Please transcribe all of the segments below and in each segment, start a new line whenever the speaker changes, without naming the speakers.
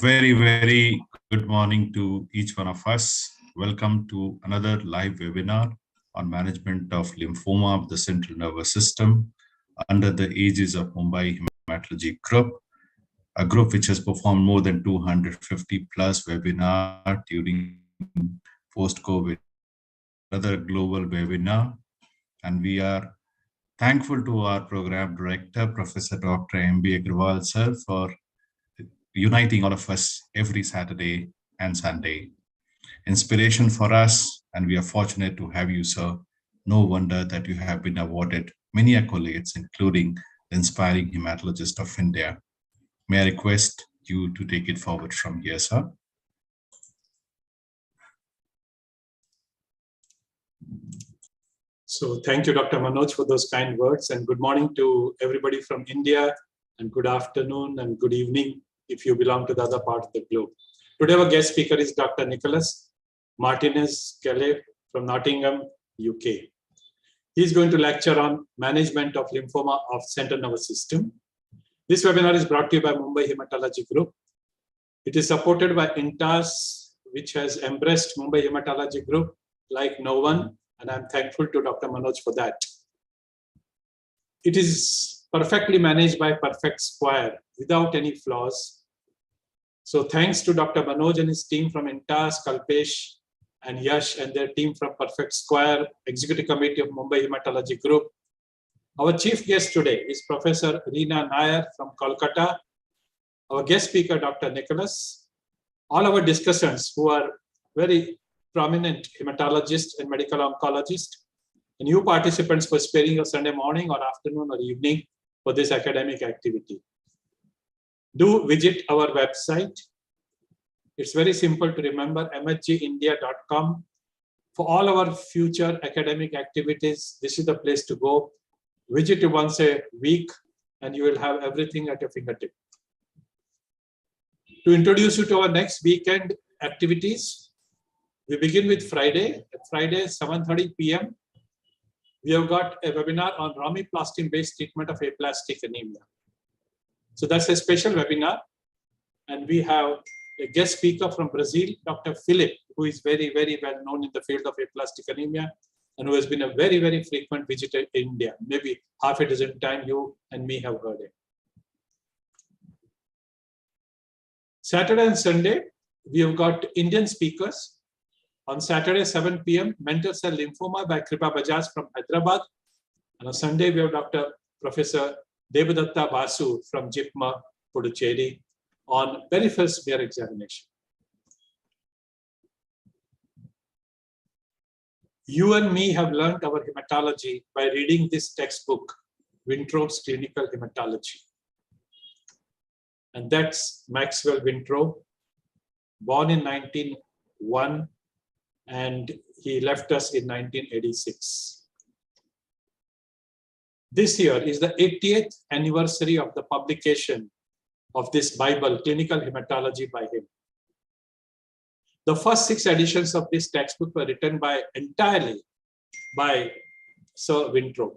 Very good morning to each one of us. Welcome to another live webinar on management of lymphoma of the central nervous system under the aegis of Mumbai Hematology Group, a group which has performed more than 250 plus webinars during post-COVID, another global webinar. And we are thankful to our program director, Professor Dr. M.B. Agrawal sir, for uniting all of us every Saturday and Sunday. Inspiration for us, and we are fortunate to have you, sir. No wonder that you have been awarded many accolades, including the Inspiring Hematologist of India. May I request you to take it forward from here, sir?
So thank you, Dr. Manoj, for those kind words, and good morning to everybody from India, and good afternoon and good evening if you belong to the other part of the globe. Today our guest speaker is Dr. Nicholas Martinez-Kelly from Nottingham, UK. He's going to lecture on management of lymphoma of central nervous system. This webinar is brought to you by Mumbai Hematology Group. It is supported by INTAS, which has embraced Mumbai Hematology Group like no one, and I'm thankful to Dr. Manoj for that. It is perfectly managed by Perfect Square without any flaws. So thanks to Dr. Manoj and his team from INTAS, Kalpesh and Yash and their team from Perfect Square, Executive Committee of Mumbai Hematology Group. Our chief guest today is Professor Reena Nair from Kolkata. Our guest speaker, Dr. Nicholas. All our discussants who are very prominent hematologists and medical oncologists, and you participants for sparing your Sunday morning or afternoon or evening for this academic activity. Do visit our website. It's very simple to remember, mhgindia.com. For all our future academic activities, this is the place to go. Visit it once a week and you will have everything at your fingertip. To introduce you to our next weekend activities, we begin with Friday. Friday, 7:30 p.m. We have got a webinar on romiplastin-based treatment of aplastic anemia. So that's a special webinar. And we have a guest speaker from Brazil, Dr. Philip, who is very well known in the field of aplastic anemia and who has been a very frequent visitor in India. Maybe half a dozen times you and me have heard it. Saturday and Sunday, we have got Indian speakers. On Saturday, 7 p.m., Mental Cell Lymphoma by Kripa Bajaj from Hyderabad. And on Sunday, we have Dr. Professor Devadatta Basu from JIPMA, Puducherry, on peripheral smear examination. You and me have learned our hematology by reading this textbook, Wintrobe's Clinical Hematology. And that's Maxwell Wintrobe, born in 1901, and he left us in 1986. This year is the 80th anniversary of the publication of this Bible, Clinical Hematology, by him. The first 6 editions of this textbook were written entirely by Sir Wintrobe.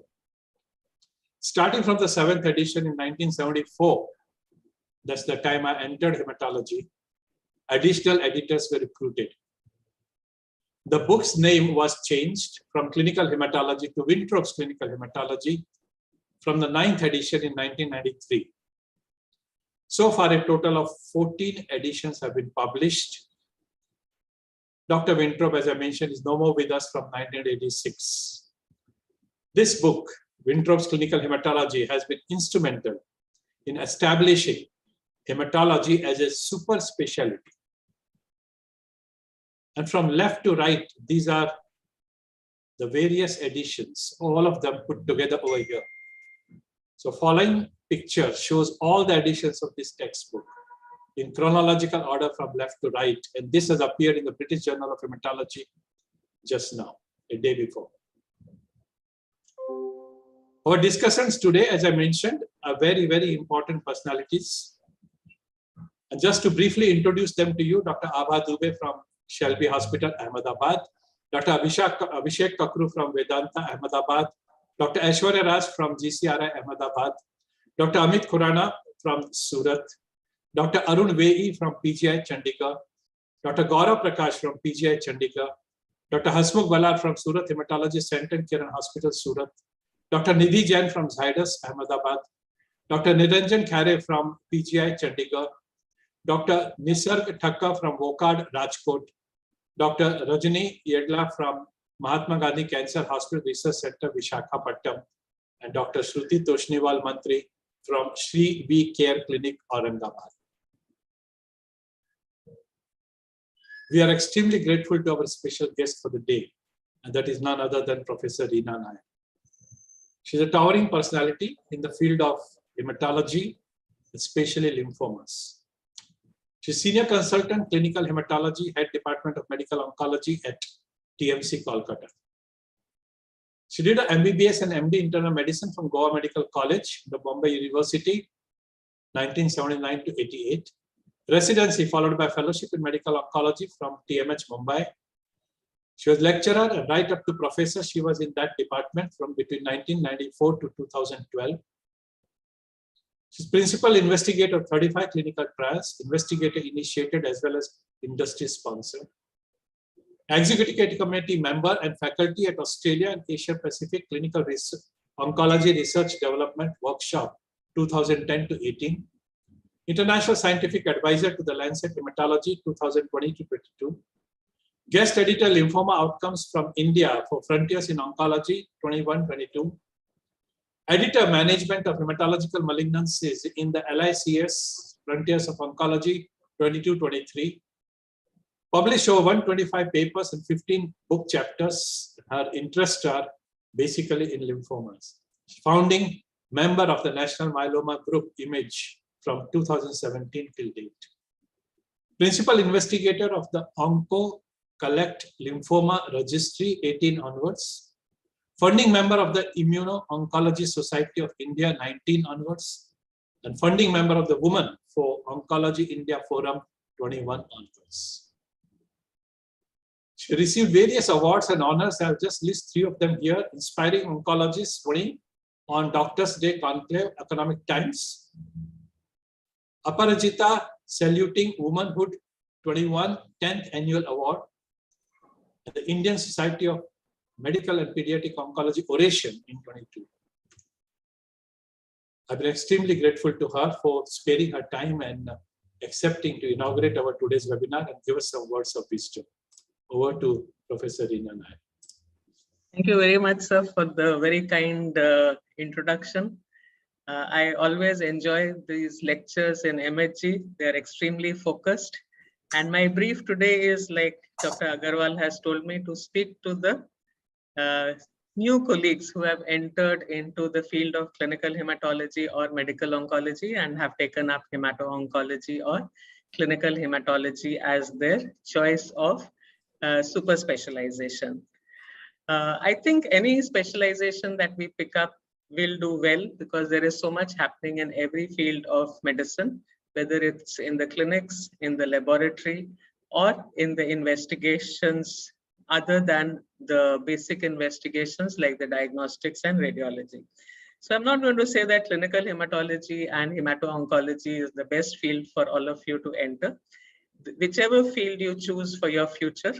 Starting from the 7th edition in 1974, that's the time I entered hematology, additional editors were recruited. The book's name was changed from Clinical Hematology to Wintrobe's Clinical Hematology from the 9th edition in 1993. So far, a total of 14 editions have been published. Dr. Wintrobe, as I mentioned, is no more with us from 1986. This book, Wintrobe's Clinical Hematology, has been instrumental in establishing hematology as a super specialty. And from left to right, these are the various editions, all of them put together over here. So following picture shows all the editions of this textbook in chronological order from left to right. And this has appeared in the British Journal of Hematology just now, a day before. Our discussants today, as I mentioned, are very important personalities. And just to briefly introduce them to you, Dr. Abha Dubey from Shelby Hospital, Ahmedabad, Dr. Abhishek Kakru from Vedanta, Ahmedabad, Dr. Aishwarya Raj from GCRI, Ahmedabad, Dr. Amit Khurana from Surat, Dr. Arun Vehi from PGI Chandigarh, Dr. Gaurav Prakash from PGI Chandigarh, Dr. Hasmukh Balar from Surat Hematology Center and Kiran Hospital, Surat, Dr. Nidhi Jain from Zydus, Ahmedabad, Dr. Niranjan Khare from PGI Chandigarh, Dr. Nisarg Thakkar from Wokad, Rajkot, Dr. Rajani Yedla from Mahatma Gandhi Cancer Hospital Research Center, Visakhapatnam, and Dr. Shruti Toshniwal Mantri from Shri V Care Clinic, Aurangabad. We are extremely grateful to our special guest for the day, and that is none other than Professor Reena Nayak. She's a towering personality in the field of hematology, especially lymphomas. She's Senior Consultant, Clinical Hematology, Head Department of Medical Oncology at TMC, Kolkata. She did an MBBS and MD Internal Medicine from Goa Medical College, the Bombay University, 1979 to 88. Residency followed by fellowship in medical oncology from TMH Mumbai. She was lecturer and right up to professor. She was in that department from between 1994 to 2012. She's principal investigator of 35 clinical trials, investigator initiated as well as industry sponsored. Executive committee member and faculty at Australia and Asia Pacific Clinical Research, Oncology Research Development Workshop 2010 to 18. International Scientific Advisor to the Lancet Hematology 2020 to 22. Guest editor Lymphoma Outcomes from India for Frontiers in Oncology 21-22. Editor Management of Hematological Malignancies in the LICS Frontiers of Oncology 22-23. Published over 125 papers and 15 book chapters. Her interests are basically in lymphomas. Founding member of the National Myeloma Group Image from 2017 till date. Principal investigator of the Onco Collect Lymphoma Registry 18 onwards. Funding member of the Immuno-Oncology Society of India 19 onwards. And funding member of the Women for Oncology India Forum 21 onwards. She received various awards and honors. I'll just list 3 of them here. Inspiring Oncologist 20 on Doctors' Day Conclave, Economic Times. Aparajita Saluting Womanhood 21 10th Annual Award. And the Indian Society of Medical and Pediatric Oncology Oration in 22. I've been extremely grateful to her for sparing her time and accepting to inaugurate our today's webinar and give us some words of wisdom. Over to Professor Reena Nayak.
Thank you very much, sir, for the very kind introduction. I always enjoy these lectures in MHG. They're extremely focused. And my brief today is, like Dr. Agarwal has told me, to speak to the new colleagues who have entered into the field of clinical hematology or medical oncology and have taken up hemato-oncology or clinical hematology as their choice of super specialization. I think any specialization that we pick up will do well because there is so much happening in every field of medicine, whether it's in the clinics, in the laboratory, or in the investigations other than the basic investigations like the diagnostics and radiology. So I'm not going to say that clinical hematology and hemato-oncology is the best field for all of you to enter. Whichever field you choose for your future,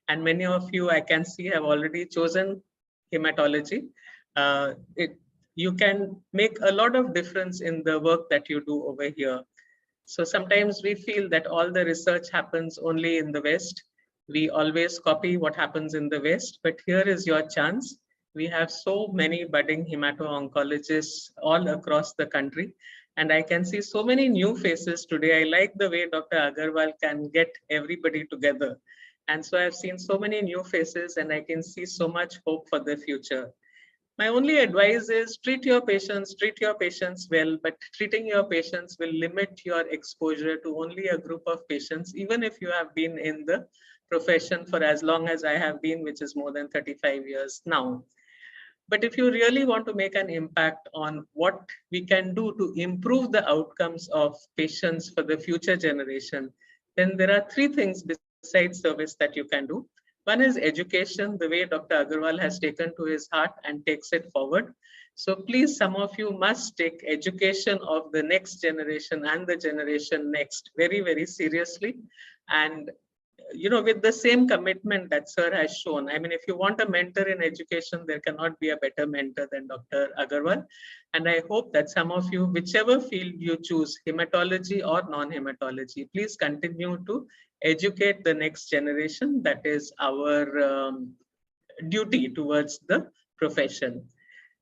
and many of you I can see have already chosen hematology, you can make a lot of difference in the work that you do over here. So sometimes we feel that all the research happens only in the West. We always copy what happens in the West, but here is your chance. We have so many budding hemato-oncologists all across the country. And I can see so many new faces today. I like the way Dr. Agarwal can get everybody together. And so I've seen so many new faces and I can see so much hope for the future. My only advice is treat your patients well, but treating your patients will limit your exposure to only a group of patients, even if you have been in the profession for as long as I have been, which is more than 35 years now. But if you really want to make an impact on what we can do to improve the outcomes of patients for the future generation, then there are 3 things besides service that you can do. One is education, the way Dr. Agarwal has taken to his heart and takes it forward. So please, some of you must take education of the next generation and the generation next very, very seriously. And with the same commitment that sir has shown. I mean, if you want a mentor in education, there cannot be a better mentor than Dr. Agarwal. And I hope that some of you, whichever field you choose, hematology or non-hematology, please continue to educate the next generation. That is our duty towards the profession.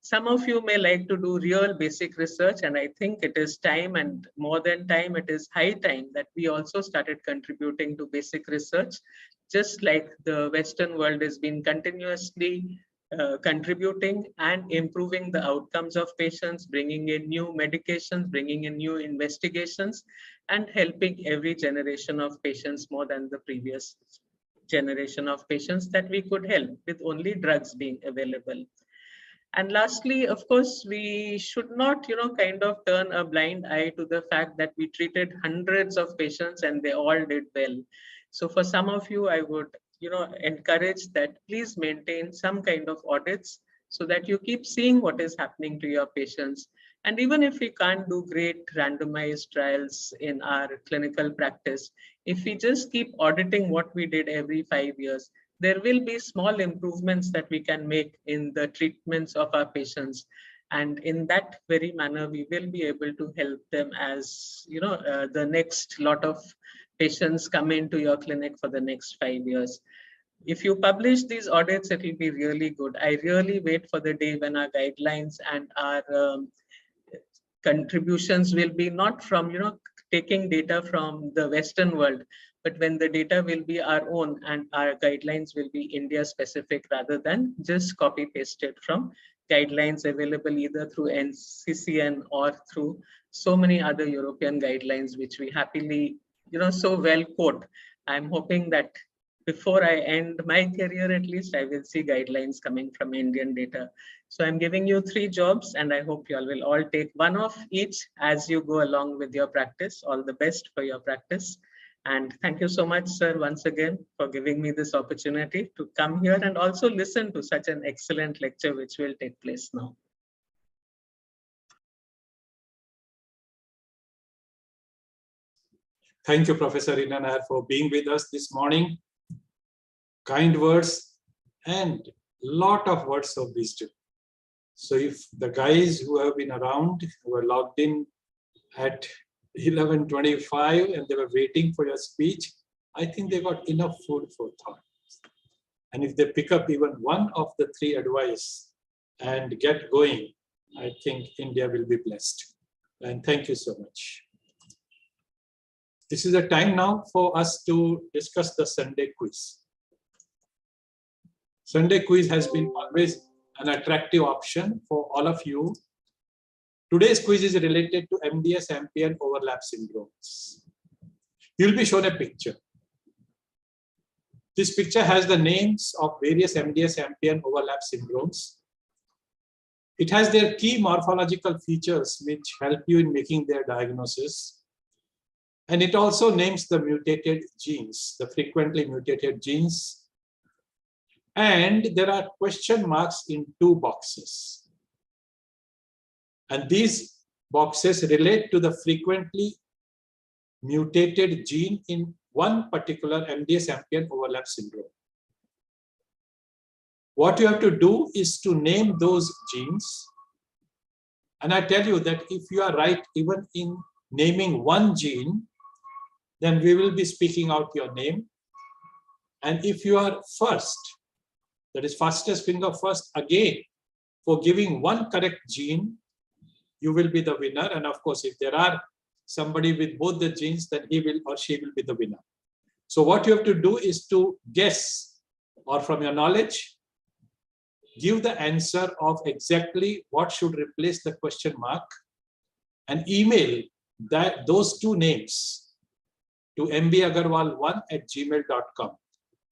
Some of you may like to do real basic research, and I think it is time, and more than time, it is high time that we also started contributing to basic research, just like the Western world has been continuously contributing and improving the outcomes of patients, bringing in new medications, bringing in new investigations, and helping every generation of patients more than the previous generation of patients that we could help with only drugs being available. And lastly, of course, we should not, kind of turn a blind eye to the fact that we treated hundreds of patients and they all did well. So for some of you, I would, encourage that please maintain some kind of audits so that you keep seeing what is happening to your patients. And even if we can't do great randomized trials in our clinical practice, if we just keep auditing what we did every 5 years, there will be small improvements that we can make in the treatments of our patients. And in that very manner, we will be able to help them as, the next lot of patients come into your clinic for the next 5 years. If you publish these audits, it will be really good. I really wait for the day when our guidelines and our contributions will be not from, taking data from the Western world, but when the data will be our own and our guidelines will be India specific rather than just copy pasted from guidelines available either through NCCN or through so many other European guidelines, which we happily, so well quote. I'm hoping that before I end my career, at least, I will see guidelines coming from Indian data. So I'm giving you 3 jobs, and I hope you all will all take one of each as you go along with your practice. All the best for your practice. And thank you so much, sir, once again, for giving me this opportunity to come here and also listen to such an excellent lecture, which will take place now.
Thank you, Professor Rina Nair, for being with us this morning. Kind words and lot of words of wisdom. So if the guys who have been around, who were logged in at 11:25 and they were waiting for your speech, I think they got enough food for thought. And if they pick up even one of the 3 advice and get going, I think India will be blessed. And thank you so much. This is the time now for us to discuss the Sunday quiz. Sunday quiz has been always an attractive option for all of you. Today's quiz is related to MDS-MPN overlap syndromes. You'll be shown a picture. This picture has the names of various MDS-MPN overlap syndromes. It has their key morphological features which help you in making their diagnosis. And it also names the mutated genes, the frequently mutated genes. And there are question marks in 2 boxes. And these boxes relate to the frequently mutated gene in one particular MDS-MPN overlap syndrome. What you have to do is to name those genes. And I tell you that if you are right even in naming one gene, then we will be speaking out your name. And if you are first, that is fastest finger first again, for giving one correct gene, you will be the winner. And of course, if there are somebody with both the genes, then he will or she will be the winner. So what you have to do is to guess, or from your knowledge, give the answer of exactly what should replace the question mark and email those 2 names to mbagarwal1@gmail.com.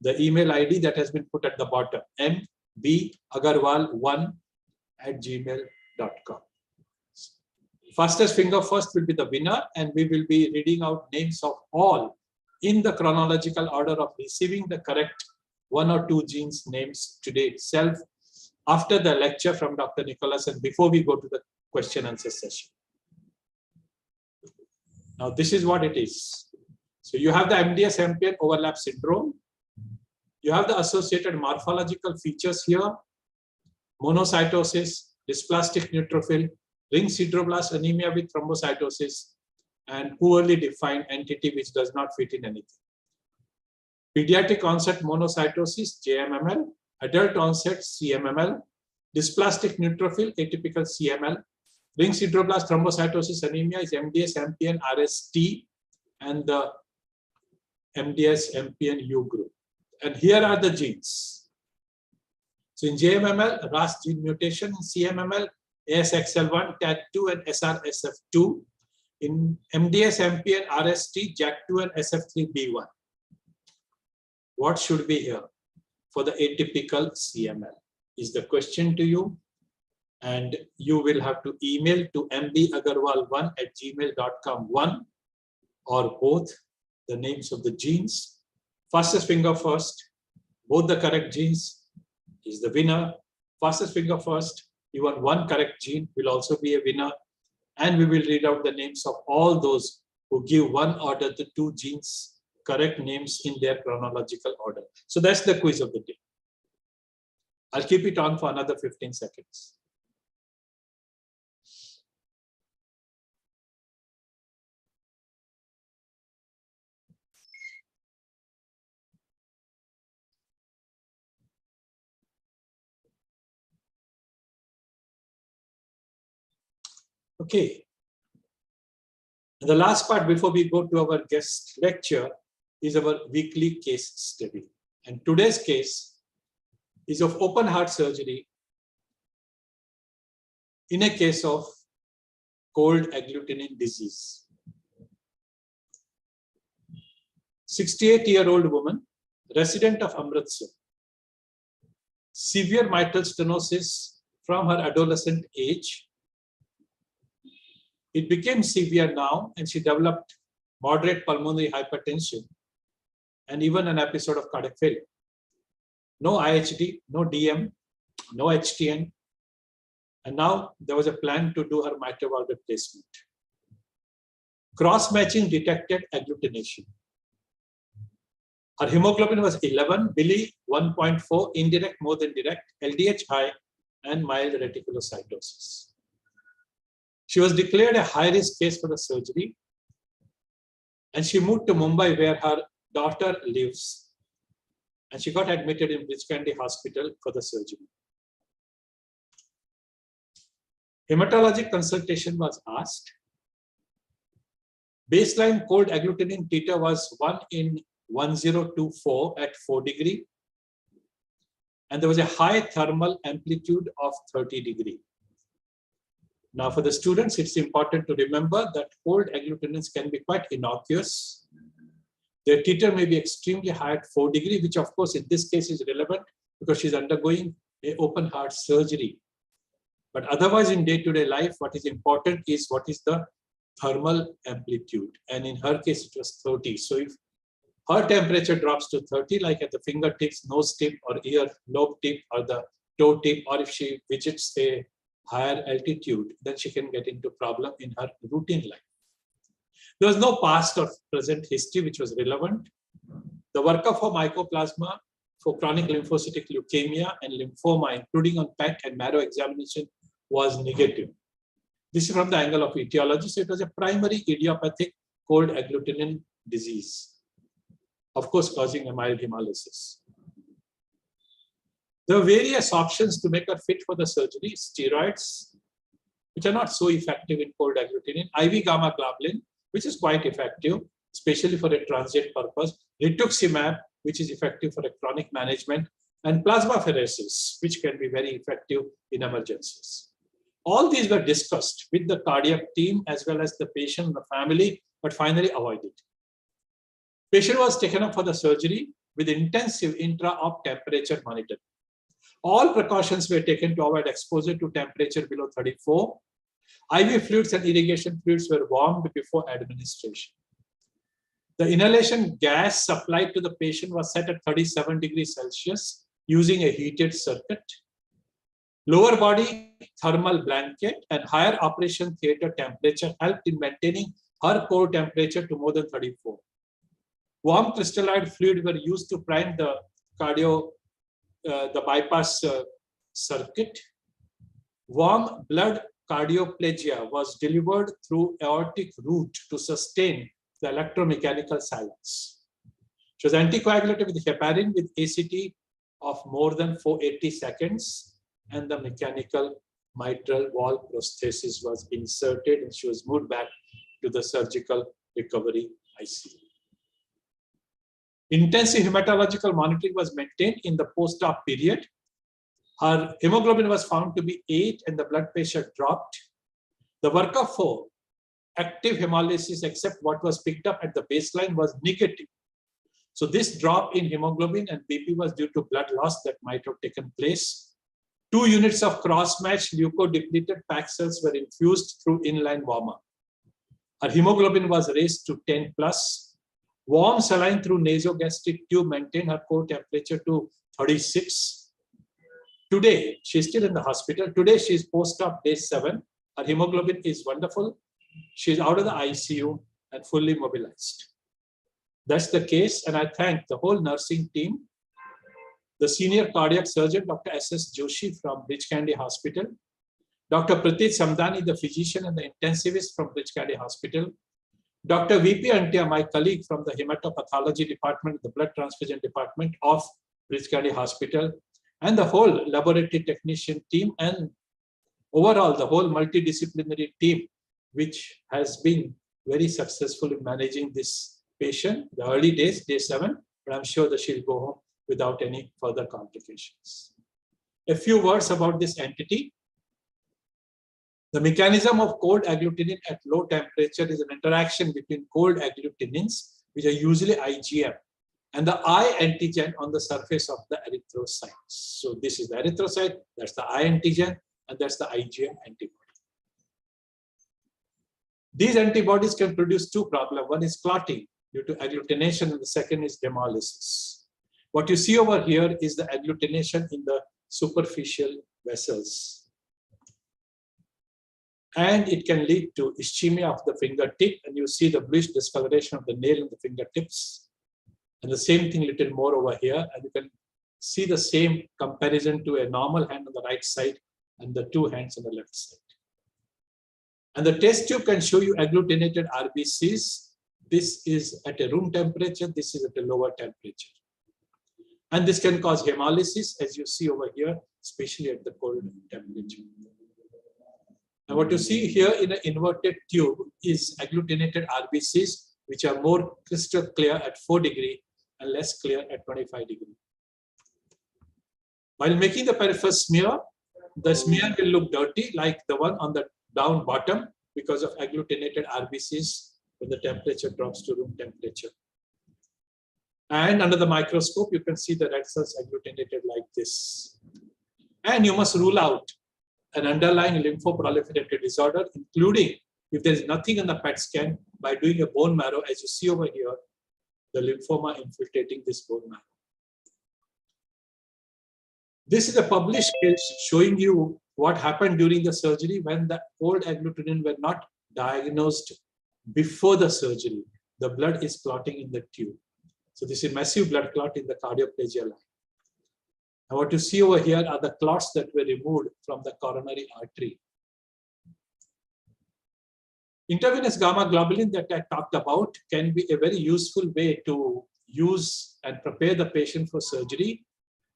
The email ID that has been put at the bottom, mbagarwal1@gmail.com. Fastest finger first will be the winner, and we will be reading out names of all in the chronological order of receiving the correct 1 or 2 genes names today itself. after the lecture from Dr. Nicholas and before we go to the question answer session. Now, this is what it is. So you have the MDS-MPN overlap syndrome. You have the associated morphological features here: monocytosis, dysplastic neutrophil, ring sideroblast anemia with thrombocytosis, and poorly defined entity which does not fit in anything. Pediatric onset monocytosis, JMML, adult onset CMML, dysplastic neutrophil, atypical CML, ring sideroblast thrombocytosis anemia is MDS-MPN RST, and the MDS-MPN-U group. And here are the genes. So in JMML, RAS gene mutation; in CMML, ASXL1, TAT2, and SRSF2. In MDS-MPN RST, JAK2 and SF3B1. What should be here for the atypical CML is the question to you. And you will have to email to mbagarwal1@gmail.com, one or both the names of the genes. Fastest finger first, both the correct genes is the winner. Fastest finger first, even one correct gene will also be a winner. And we will read out the names of all those who give one or the two genes correct names in their chronological order. So that's the quiz of the day. I'll keep it on for another 15 seconds. Okay. And the last part before we go to our guest lecture is our weekly case study. And today's case is of open heart surgery in a case of cold agglutinin disease. 68-year-old woman, resident of Amritsar. Severe mitral stenosis from her adolescent age. It became severe now, and she developed moderate pulmonary hypertension and even an episode of cardiac failure. No IHD, no DM, no HTN. And now there was a plan to do her mitral valve replacement. Cross-matching detected agglutination. Her hemoglobin was 11, Billy 1.4, indirect more than direct, LDH high, and mild reticulocytosis. She was declared a high-risk case for the surgery, and she moved to Mumbai where her daughter lives, and she got admitted in Bridge Candy Hospital for the surgery. Hematologic consultation was asked. Baseline cold agglutinin titer was 1 in 1024 at 4 degree, and there was a high thermal amplitude of 30 degree. Now, for the students, it's important to remember that cold agglutinins can be quite innocuous. Their titer may be extremely high at 4 degree, which of course in this case is relevant because she's undergoing an open heart surgery. But otherwise in day-to-day life, what is important is what is the thermal amplitude. And in her case, it was 30. So if her temperature drops to 30, like at the fingertips, nose tip, or ear lobe tip, or the toe tip, or if she visits a higher altitude, then she can get into problem in her routine life. There was no past or present history which was relevant. The workup for mycoplasma for chronic lymphocytic leukemia and lymphoma, including on PET and marrow examination, was negative. This is from the angle of etiology. So it was a primary idiopathic cold agglutinin disease, of course causing a mild hemolysis. There are various options to make her fit for the surgery. Steroids, which are not so effective in cold agglutinin. IV gamma globulin, which is quite effective, especially for a transient purpose. Rituximab, which is effective for a chronic management. And plasmapheresis, which can be very effective in emergencies. All these were discussed with the cardiac team as well as the patient and the family, but finally avoided. Patient was taken up for the surgery with intensive intra-op temperature monitoring. All precautions were taken to avoid exposure to temperature below 34. IV fluids and irrigation fluids were warmed before administration. The inhalation gas supplied to the patient was set at 37 degrees Celsius using a heated circuit. Lower body thermal blanket and higher operation theater temperature helped in maintaining her core temperature to more than 34. Warm crystalloid fluid were used to prime the the bypass circuit. Warm blood cardioplegia was delivered through aortic route to sustain the electromechanical silence. She was anticoagulated with heparin with ACT of more than 480 seconds, and the mechanical mitral valve prosthesis was inserted, and she was moved back to the surgical recovery ICU. Intensive hematological monitoring was maintained in the post-op period. Her hemoglobin was found to be 8 and the blood pressure dropped. The workup for active hemolysis, except what was picked up at the baseline, was negative. So this drop in hemoglobin and BP was due to blood loss that might have taken place. 2 units of cross-matched leukodepleted packed cells were infused through inline warmer. Her hemoglobin was raised to 10 plus. Warm saline through nasogastric tube maintained her core temperature to 36. Today, she's still in the hospital. Today, she's post-op day 7. Her hemoglobin is wonderful. She's out of the ICU and fully mobilized. That's the case, and I thank the whole nursing team, the senior cardiac surgeon, Dr. S.S. Joshi from Bridge Candy Hospital, Dr. Pratit Samdani, the physician and the intensivist from Bridge Candy Hospital, Dr. V.P. Antia, my colleague from the hematopathology department, the blood transfusion department of Bridge Candy Hospital, and the whole laboratory technician team, and overall the whole multidisciplinary team, which has been very successful in managing this patient, the early days, day 7, but I'm sure that she'll go home without any further complications. A few words about this entity. The mechanism of cold agglutinin at low temperature is an interaction between cold agglutinins, which are usually IgM, and the I antigen on the surface of the erythrocytes. So this is the erythrocyte, that's the I antigen, and that's the IgM antibody. These antibodies can produce 2 problems. One is clotting due to agglutination, and the second is hemolysis. What you see over here is the agglutination in the superficial vessels. And it can lead to ischemia of the fingertip, and you see the bluish discoloration of the nail in the fingertips. And the same thing little more over here, and you can see the same comparison to a normal hand on the right side and the 2 hands on the left side. And the test tube can show you agglutinated RBCs. This is at a room temperature, this is at a lower temperature. And this can cause hemolysis, as you see over here, especially at the cold temperature. And what you see here in an inverted tube is agglutinated RBCs, which are more crystal clear at 4 degrees and less clear at 25 degrees. While making the peripheral smear, the smear will look dirty like the one on the down bottom because of agglutinated RBCs when the temperature drops to room temperature. And under the microscope, you can see the red cells agglutinated like this. And you must rule out an underlying lymphoproliferative disorder, including if there is nothing in the PET scan, by doing a bone marrow, as you see over here, the lymphoma infiltrating this bone marrow. This is a published case showing you what happened during the surgery when the cold agglutinin were not diagnosed before the surgery. The blood is clotting in the tube. So this is massive blood clot in the cardioplegia line. And what you see over here are the clots that were removed from the coronary artery. Intravenous gamma globulin that I talked about can be a very useful way to use and prepare the patient for surgery,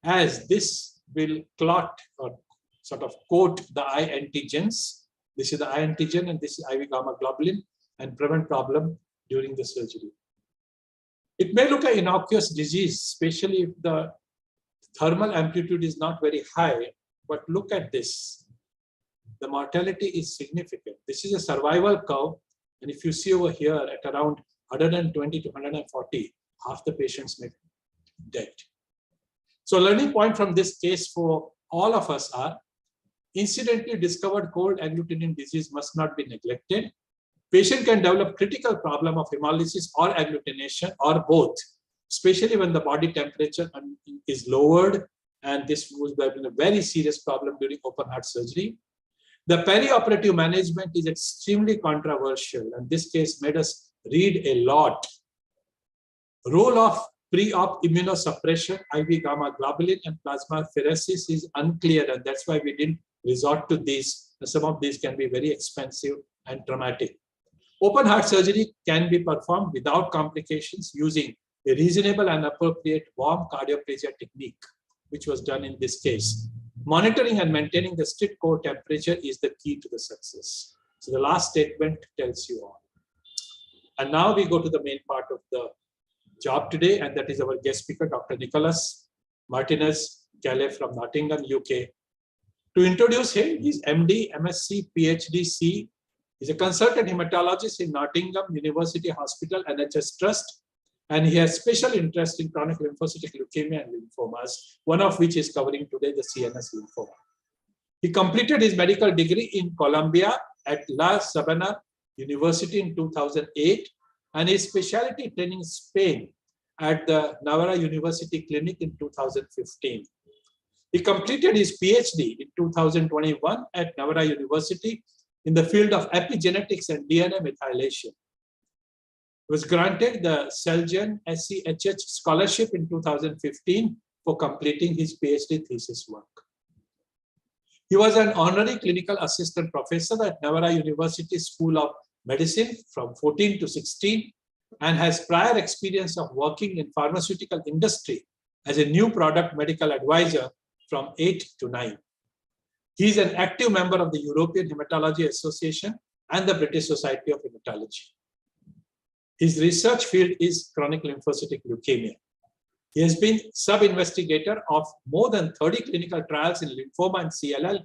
as this will clot or sort of coat the I antigens. This is the I antigen and this is IV gamma globulin, and prevent problem during the surgery. It may look an innocuous disease, especially if the thermal amplitude is not very high, but look at this. The mortality is significant. This is a survival curve, and if you see over here at around 120 to 140, half the patients may be dead. So learning point from this case for all of us are, incidentally discovered cold agglutinin disease must not be neglected. Patient can develop critical problem of hemolysis or agglutination or both, especially when the body temperature is lowered and this would have been a very serious problem during open heart surgery. The perioperative management is extremely controversial, and this case made us read a lot. Role of pre-op immunosuppression, IV gamma globulin and plasmapheresis is unclear, and that's why we didn't resort to these. Some of these can be very expensive and traumatic. Open heart surgery can be performed without complications using a reasonable and appropriate warm cardioplasia technique, which was done in this case. Monitoring and maintaining the strict core temperature is the key to the success. So the last statement tells you all. And now we go to the main part of the job today, and that is our guest speaker, Dr. Nicholas Martinez Calais from Nottingham, UK. To introduce him, he's MD, MSc, PhD, C. He's a consultant hematologist in Nottingham University Hospital, NHS Trust, and he has special interest in chronic lymphocytic leukemia and lymphomas, one of which is covering today the CNS lymphoma. He completed his medical degree in Colombia at La Sabana University in 2008, and his specialty training in Spain at the Navarra University Clinic in 2015. He completed his PhD in 2021 at Navarra University in the field of epigenetics and DNA methylation. He was granted the Seljan SCHH scholarship in 2015 for completing his PhD thesis work. He was an honorary clinical assistant professor at Navarra University School of Medicine from 14 to 16 and has prior experience of working in pharmaceutical industry as a new product medical advisor from 8 to 9. He is an active member of the European Hematology Association and the British Society of Hematology. His research field is chronic lymphocytic leukemia. He has been sub-investigator of more than 30 clinical trials in lymphoma and CLL,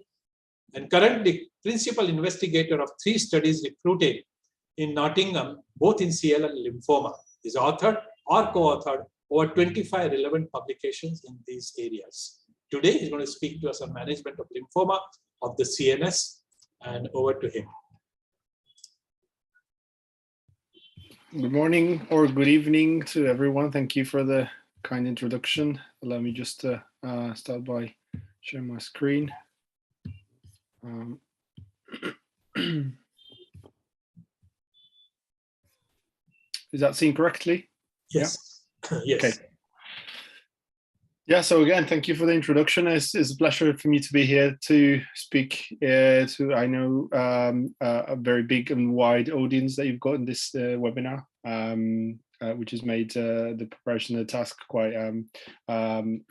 and currently principal investigator of 3 studies recruited in Nottingham, both in CLL and lymphoma. He's authored or co-authored over 25 relevant publications in these areas. Today, he's going to speak to us on management of lymphoma of the CNS, and over to him.
Good morning or good evening to everyone. Thank you for the kind introduction. Allow me just to start by sharing my screen. Is that seen correctly?
Yes. Yeah? Yes.
Okay. Yeah, so again, thank you for the introduction. It's a pleasure for me to be here to speak to, I know, a very big and wide audience that you've got in this webinar, which has made the preparation of the task quite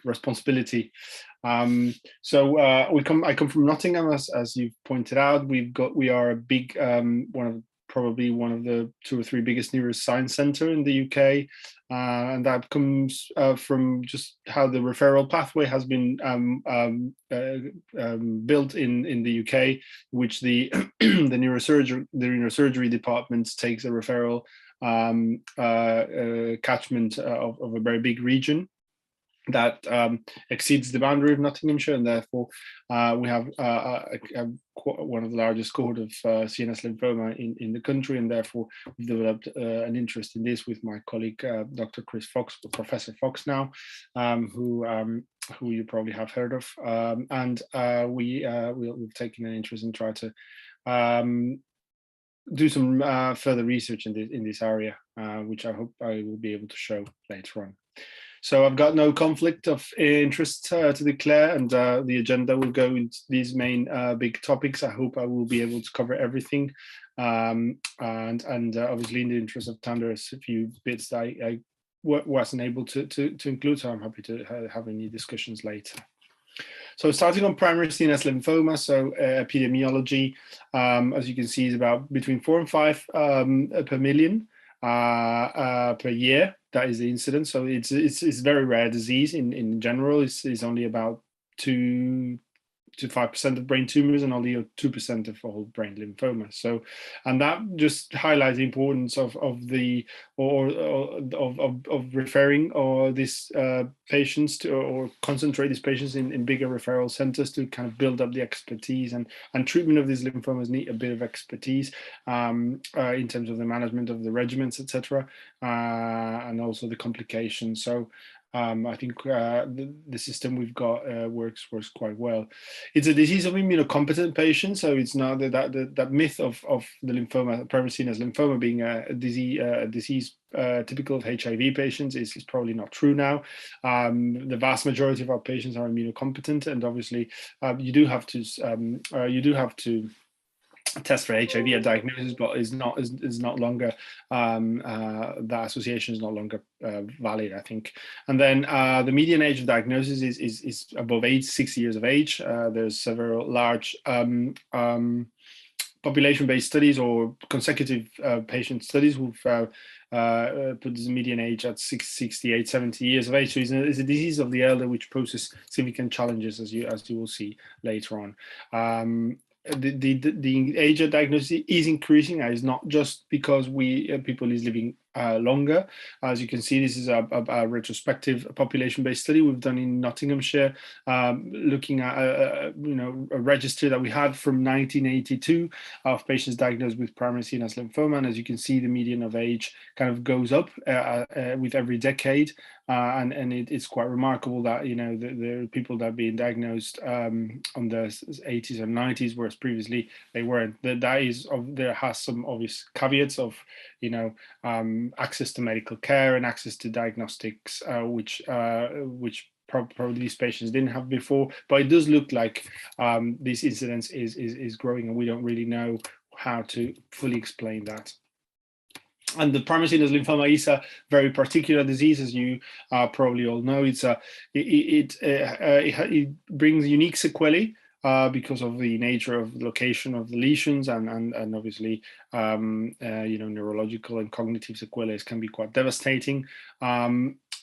responsibility. I come from Nottingham, as you've pointed out. We are a big, probably one of the 2 or 3 biggest neuroscience center in the UK. And that comes from just how the referral pathway has been built in the UK, which the neurosurgery department takes a referral catchment of a very big region that exceeds the boundary of Nottinghamshire, and therefore we have one of the largest cohort of CNS lymphoma in the country, and therefore we've developed an interest in this with my colleague Dr. Chris Fox, or Professor Fox now, who you probably have heard of, and we've taken an interest in trying to do some further research in this area, which I hope I will be able to show later on. So I've got no conflict of interest to declare, and the agenda will go into these main big topics. I hope I will be able to cover everything, and obviously in the interest of time, there's a few bits that I wasn't able to include, so I'm happy to have any discussions later. So starting on primary CNS lymphoma, so epidemiology, as you can see, is about between 4 and 5 per million per year. That is the incidence. So it's a very rare disease in general. It's only about 2 to 5% of brain tumors and only 2% of all brain lymphoma. So, and that just highlights the importance of referring these patients to, or concentrate these patients in bigger referral centers to kind of build up the expertise, and treatment of these lymphomas need a bit of expertise in terms of the management of the regimens, etc., and also the complications. So I think the system we've got works quite well. It's a disease of immunocompetent patients, so it's not that myth of the lymphoma, primary CNS lymphoma, being a disease typical of HIV patients is probably not true now. The vast majority of our patients are immunocompetent, and obviously you do have to test for HIV at diagnosis, but is not longer that association is no longer valid, I think. And then the median age of diagnosis is above 60 years of age. There's several large population-based studies or consecutive patient studies who've put the median age at 68, 70 years of age. So it's a disease of the elder which poses significant challenges, as you will see later on. The age of diagnosis is increasing, and it's not just because people is living longer. As you can see, this is a retrospective population-based study we've done in Nottinghamshire, looking at a register that we had from 1982 of patients diagnosed with primary CNS lymphoma. And as you can see, the median of age kind of goes up with every decade. And it's quite remarkable that there are people that have been diagnosed on the 80s and 90s, whereas previously they weren't. There has some obvious caveats of access to medical care and access to diagnostics, which probably these patients didn't have before. But it does look like this incidence is growing, and we don't really know how to fully explain that. And the primary CNS lymphoma is a very particular disease, as you probably all know. It brings unique sequelae because of the nature of the location of the lesions, and obviously neurological and cognitive sequelae can be quite devastating.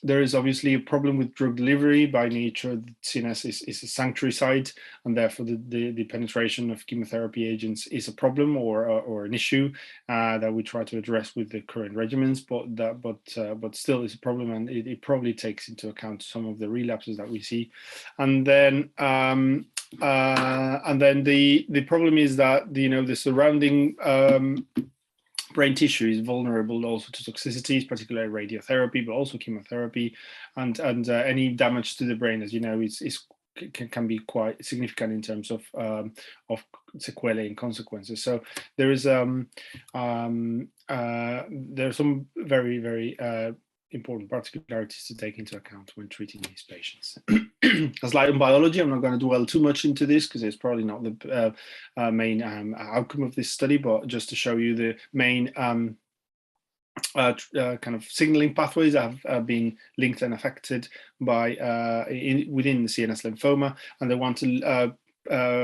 There is obviously a problem with drug delivery. By nature, the CNS is a sanctuary site, and therefore the penetration of chemotherapy agents is a problem or an issue that we try to address with the current regimens. But still, it's a problem, and it probably takes into account some of the relapses that we see. And then the problem is that the surrounding brain tissue is vulnerable also to toxicities, particularly radiotherapy, but also chemotherapy, and any damage to the brain, as you know, can be quite significant in terms of sequelae and consequences. So there is there are some very, very important particularities to take into account when treating these patients. A slide on biology. I'm not going to dwell too much into this because it's probably not the main outcome of this study, but just to show you the main kind of signaling pathways that have been linked and affected by within the CNS lymphoma, and they want to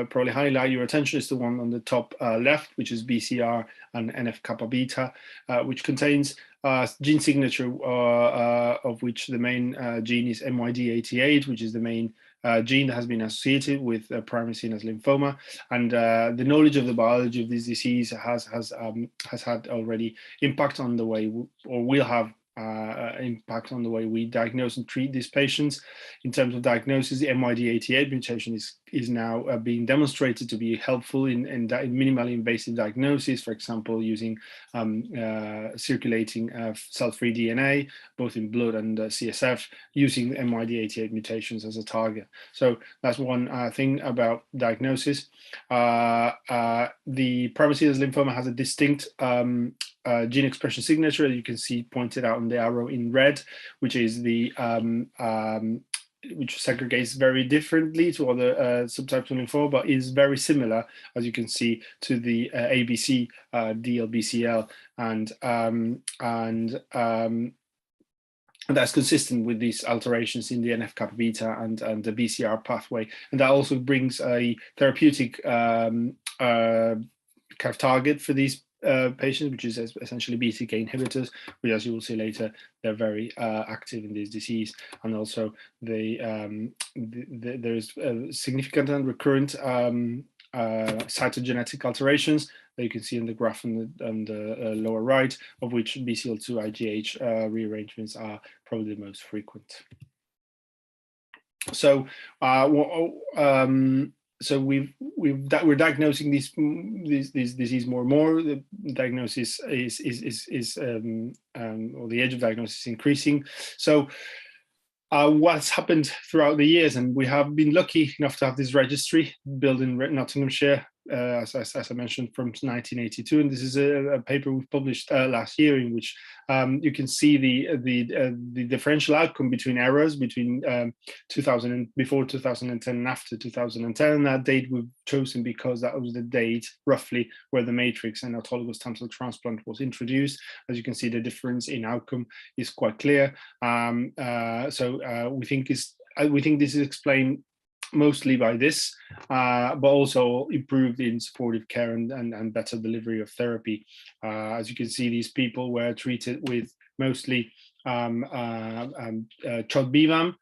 probably highlight your attention is the one on the top left, which is BCR and NF-kappa beta, which contains gene signature of which the main gene is MYD88, which is the main gene that has been associated with primary CNS lymphoma. And the knowledge of the biology of this disease has had already impact on the way, or will have impact on the way we diagnose and treat these patients. In terms of diagnosis, the MYD88 mutation is now being demonstrated to be helpful in minimally invasive diagnosis, for example, using circulating cell-free DNA, both in blood and CSF, using MYD88 mutations as a target. So that's one thing about diagnosis. The primary CNS lymphoma has a distinct gene expression signature, as you can see pointed out on the arrow in red, which is the which segregates very differently to other subtypes of lymphoma, but is very similar, as you can see, to the ABC DLBCL, and that's consistent with these alterations in the NF-kappa beta and the BCR pathway, and that also brings a therapeutic kind of target for these patients, which is essentially BTK inhibitors, which, as you will see later, they're very active in this disease. And also there is significant and recurrent cytogenetic alterations that you can see in the graph on the lower right, of which BCL2 IgH rearrangements are probably the most frequent. So so we're diagnosing this disease more and more. The diagnosis or the age of diagnosis is increasing. So what's happened throughout the years, and we have been lucky enough to have this registry built in Nottinghamshire, as I mentioned, from 1982, and this is a paper we published last year, in which you can see the differential outcome between errors between 2000 and before 2010 and after 2010. And that date we've chosen because that was the date roughly where the matrix and autologous stem cell transplant was introduced. As you can see, the difference in outcome is quite clear. We think this is explained mostly by this, but also improved in supportive care and better delivery of therapy. As you can see, these people were treated with mostly CHOD-BVAM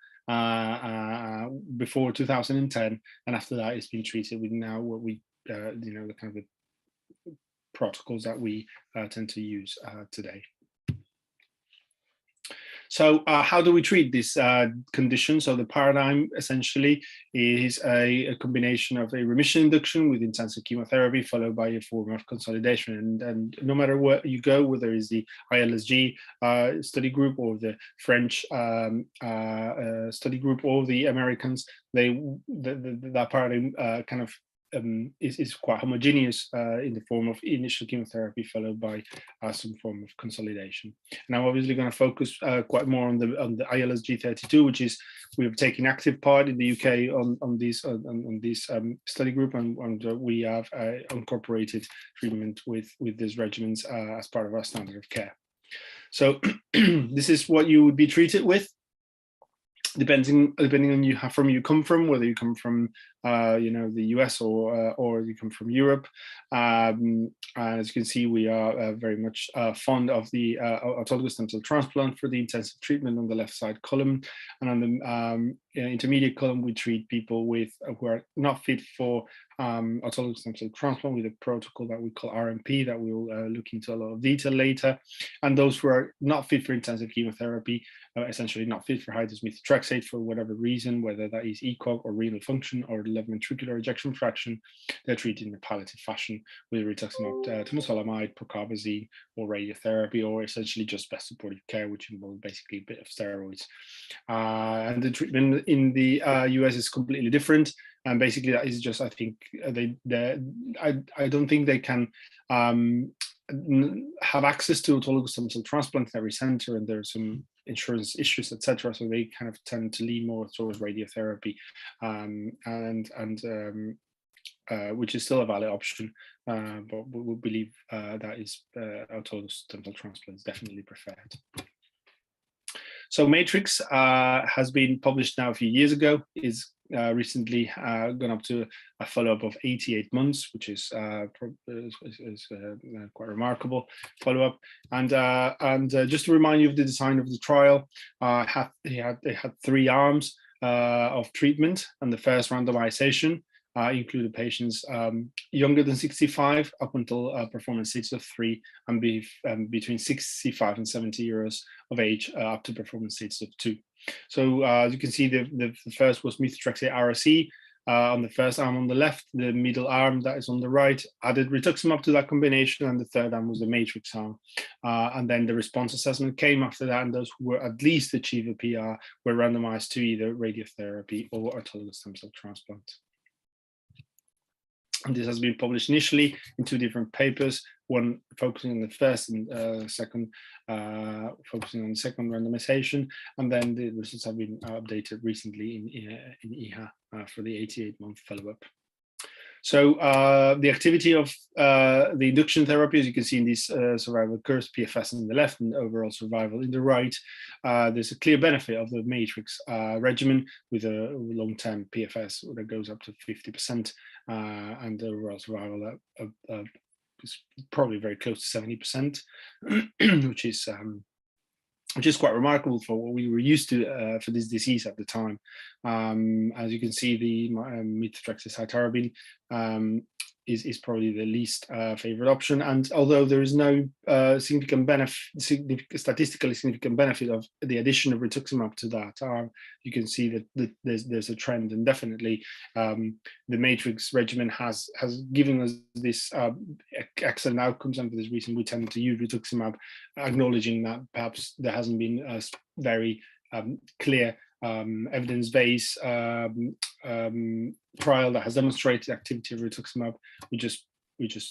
before 2010, and after that, it's been treated with now what we, the kind of the protocols that we tend to use today. So how do we treat this condition? So the paradigm essentially is a combination of a remission induction with intensive chemotherapy followed by a form of consolidation. And no matter where you go, whether it's the ILSG study group or the French study group or the Americans, that paradigm kind of is quite homogeneous in the form of initial chemotherapy followed by some form of consolidation. And I'm obviously going to focus quite more on the ILSG 32, which is we've taken active part in the UK on this study group, and we have incorporated treatment with these regimens as part of our standard of care. So this is what you would be treated with, depending on you come from, whether you come from the US or you come from Europe. And as you can see, we are very much fond of the autologous stem cell transplant for the intensive treatment on the left side column, and on the intermediate column we treat people with who are not fit for autologous stem cell transplant with a protocol that we call RMP that we will look into a lot of detail later. And those who are not fit for intensive chemotherapy, essentially not fit for high-dose methotrexate for whatever reason, whether that is ECOG or renal function or left ventricular ejection fraction, they're treated in a palliative fashion with rituximab, temozolomide, procarbazine, or radiotherapy, or essentially just best supportive care, which involves basically a bit of steroids. And the treatment in the US is completely different. And basically that is just, I think, I don't think they can have access to autologous stem cell transplant in every center, and there are some insurance issues, etc. So they kind of tend to lean more towards radiotherapy, which is still a valid option, but we believe that is autologous stem cell transplant is definitely preferred. So Matrix has been published now a few years ago, is recently gone up to a follow-up of 88 months, which is quite remarkable follow-up. And just to remind you of the design of the trial, they had 3 arms of treatment, and the first randomization included patients younger than 65 up until performance status of 3, and between 65 and 70 years of age up to performance status of 2. So as you can see, the first was methotrexate RSE on the first arm on the left, the middle arm that is on the right added rituximab to that combination, and the third arm was the matrix arm. And then the response assessment came after that, and those who were at least achieve a PR were randomized to either radiotherapy or autologous stem cell transplant. And this has been published initially in 2 different papers, one focusing on the first and second, focusing on the second randomization, and then the results have been updated recently in EHA for the 88-month follow-up. So the activity of the induction therapy, as you can see in these survival curves, PFS on the left and overall survival in the right, there's a clear benefit of the matrix regimen with a long-term PFS that goes up to 50%, and the overall survival is probably very close to 70%, which is quite remarkable for what we were used to for this disease at the time. As you can see, the methotrexate cytarabine is probably the least favored option. And although there is no statistically significant benefit of the addition of rituximab to that, you can see that there's a trend, and definitely the matrix regimen has given us this excellent outcomes, and for this reason we tend to use rituximab, acknowledging that perhaps there hasn't been a very clear evidence-based trial that has demonstrated activity of rituximab, we just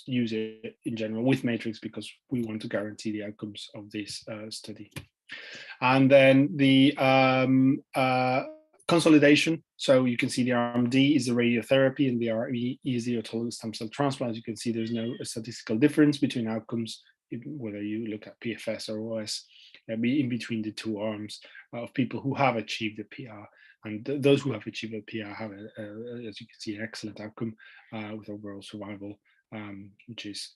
use it in general with Matrix because we want to guarantee the outcomes of this study. And then the consolidation. So you can see the arm D is the radiotherapy and the arm E is the autologous stem cell transplant. You can see there's no statistical difference between outcomes, whether you look at PFS or OS, in between the two arms of people who have achieved a PR. And those who have achieved a PR have, as you can see, an excellent outcome with overall survival, which is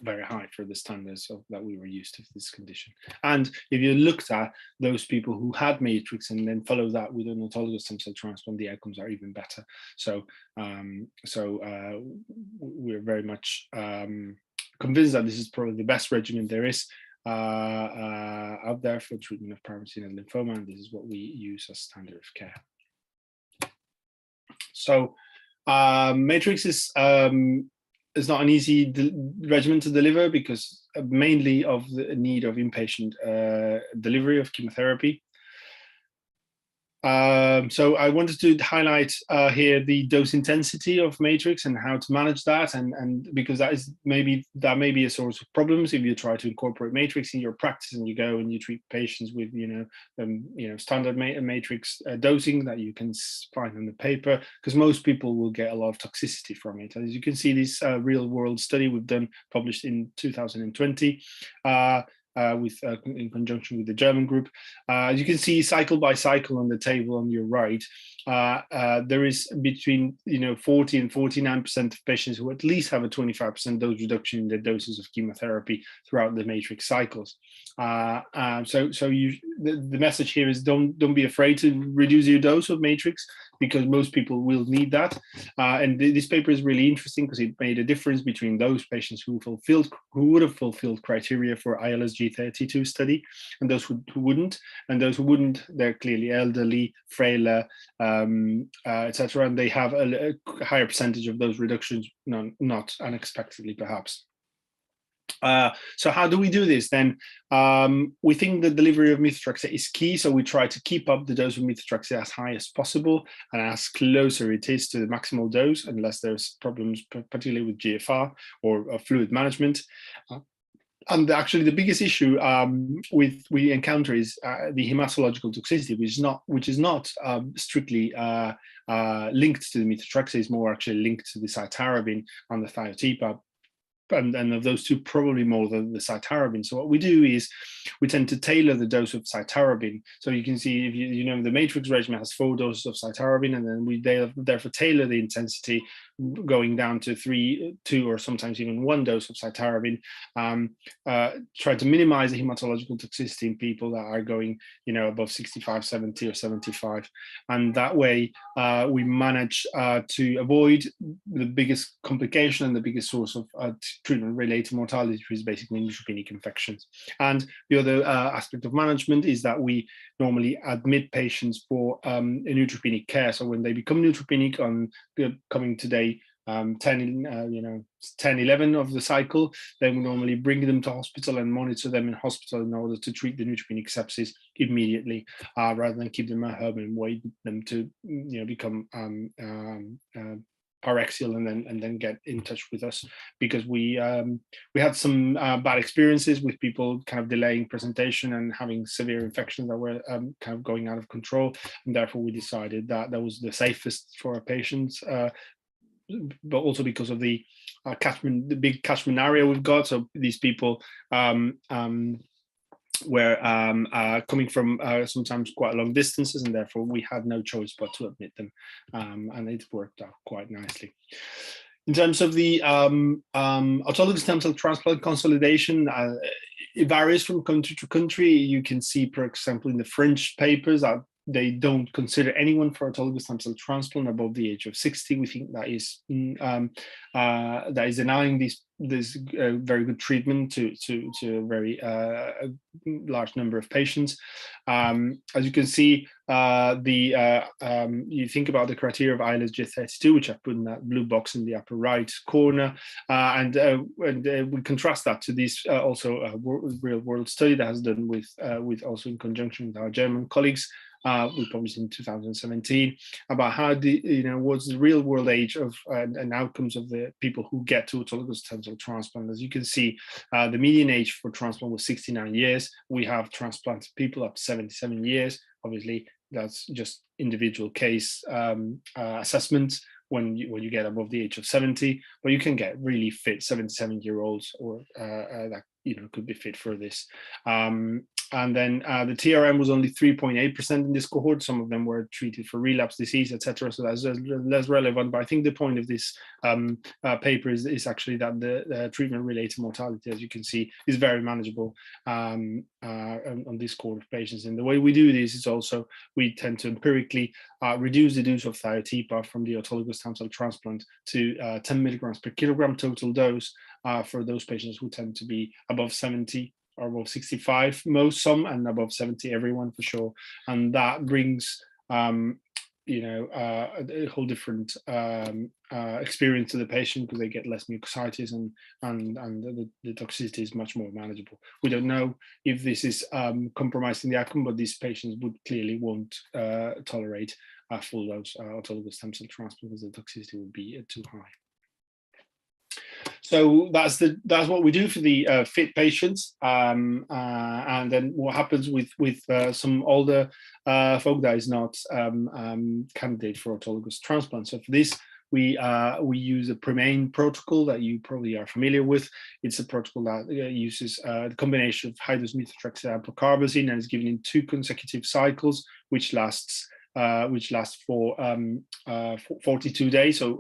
very high for the standards that we were used to for this condition. And if you looked at those people who had Matrix and then follow that with an autologous stem cell transplant, the outcomes are even better. So, we're very much convinced that this is probably the best regimen there is out there for treatment of primary CNS lymphoma, and this is what we use as standard of care. So, Matrix is not an easy regimen to deliver because mainly of the need of inpatient delivery of chemotherapy. So I wanted to highlight here the dose intensity of Matrix and how to manage that, and because that may be a source of problems if you try to incorporate Matrix in your practice and you go and you treat patients with standard Matrix dosing that you can find on the paper, because most people will get a lot of toxicity from it. As you can see, this real world study we've done published in 2020. In conjunction with the German group. You can see cycle by cycle on the table on your right, there is between 40 and 49% of patients who at least have a 25% dose reduction in their doses of chemotherapy throughout the Matrix cycles. The message here is don't be afraid to reduce your dose of Matrix, because most people will need that. And this paper is really interesting because it made a difference between those patients who would have fulfilled criteria for ILSG32 study and those who wouldn't. And those who wouldn't, they're clearly elderly, frailer, etc. And they have a higher percentage of those reductions, not unexpectedly perhaps. So how do we do this then? We think the delivery of methotrexate is key, so we try to keep up the dose of methotrexate as high as possible and as closer it is to the maximal dose, unless there's problems, particularly with GFR or fluid management. And actually, the biggest issue we encounter is the hematological toxicity, which is not strictly linked to the methotrexate. It's more actually linked to the cytarabine and the thiotepa. And of those two, probably more than the cytarabine. So what we do is we tend to tailor the dose of cytarabine. So you can see, if the Matrix regimen has 4 doses of cytarabine, and then we therefore tailor the intensity going down to 3, 2, or sometimes even 1 dose of cytarabine. Try to minimize the hematological toxicity in people that are going, above 65, 70, or 75. And that way we manage to avoid the biggest complication and the biggest source of treatment-related mortality, which is basically neutropenic infections. And the other aspect of management is that we normally admit patients for a neutropenic care. So when they become neutropenic on coming to day 10, 11 of the cycle, then we normally bring them to hospital and monitor them in hospital in order to treat the neutropenic sepsis immediately, rather than keep them at home and wait them to become paraxial and then get in touch with us, because we had some bad experiences with people kind of delaying presentation and having severe infections that were kind of going out of control, and therefore we decided that that was the safest for our patients, but also because of the big catchment area we've got. So these people were coming from sometimes quite long distances, and therefore we had no choice but to admit them, and it worked out quite nicely. In terms of the autologous stem cell transplant consolidation, it varies from country to country. You can see, for example, in the French papers that they don't consider anyone for autologous stem cell transplant above the age of 60. We think that is denying this very good treatment to a very large number of patients. As you can see, you think about the criteria of ILS J32, which I put in that blue box in the upper right corner, and we contrast that to this also real world study that has done with also in conjunction with our German colleagues. We published in 2017 about how what's the real world age of and outcomes of the people who get to autologous stem cell transplant. As you can see, the median age for transplant was 69 years. We have transplanted people up to 77 years. Obviously, that's just individual case assessments when you get above the age of 70, but you can get really fit 77-year-olds or that could be fit for this. And then the TRM was only 3.8% in this cohort. Some of them were treated for relapse disease, etc. So that's less relevant. But I think the point of this paper is actually that the treatment-related mortality, as you can see, is very manageable on this cohort of patients. And the way we do this is also we tend to empirically reduce the dose of thiotepa from the autologous stem cell transplant to 10 milligrams per kilogram total dose for those patients who tend to be above 70 or above 65, some, and above 70, everyone for sure. And that brings, a whole different experience to the patient because they get less mucositis and the toxicity is much more manageable. We don't know if this is compromising the outcome, but these patients would clearly won't tolerate a full dose autologous stem cell transplant because the toxicity would be too high. So that's what we do for the fit patients, and then what happens with some older folk that is not candidate for autologous transplant. So for this, we use a PREMAIN protocol that you probably are familiar with. It's a protocol that uses the combination of high-dose methotrexate and procarbazine and is given in 2 consecutive cycles, which lasts for 42 days, so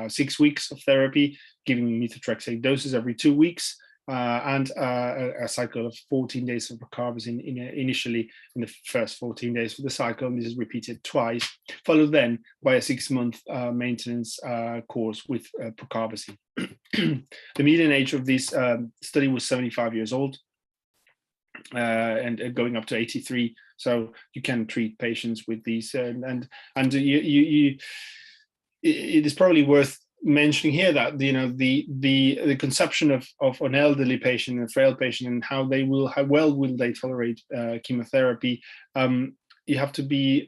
6 weeks of therapy, giving methotrexate doses every 2 weeks, and a cycle of 14 days of procarbazine initially in the first 14 days for the cycle, and this is repeated twice, followed then by a 6-month maintenance course with procarbazine. The median age of this study was 75 years old. And going up to 83, so you can treat patients with these, and it is probably worth mentioning here that the conception of an elderly patient and a frail patient and how well will they tolerate chemotherapy. You have to be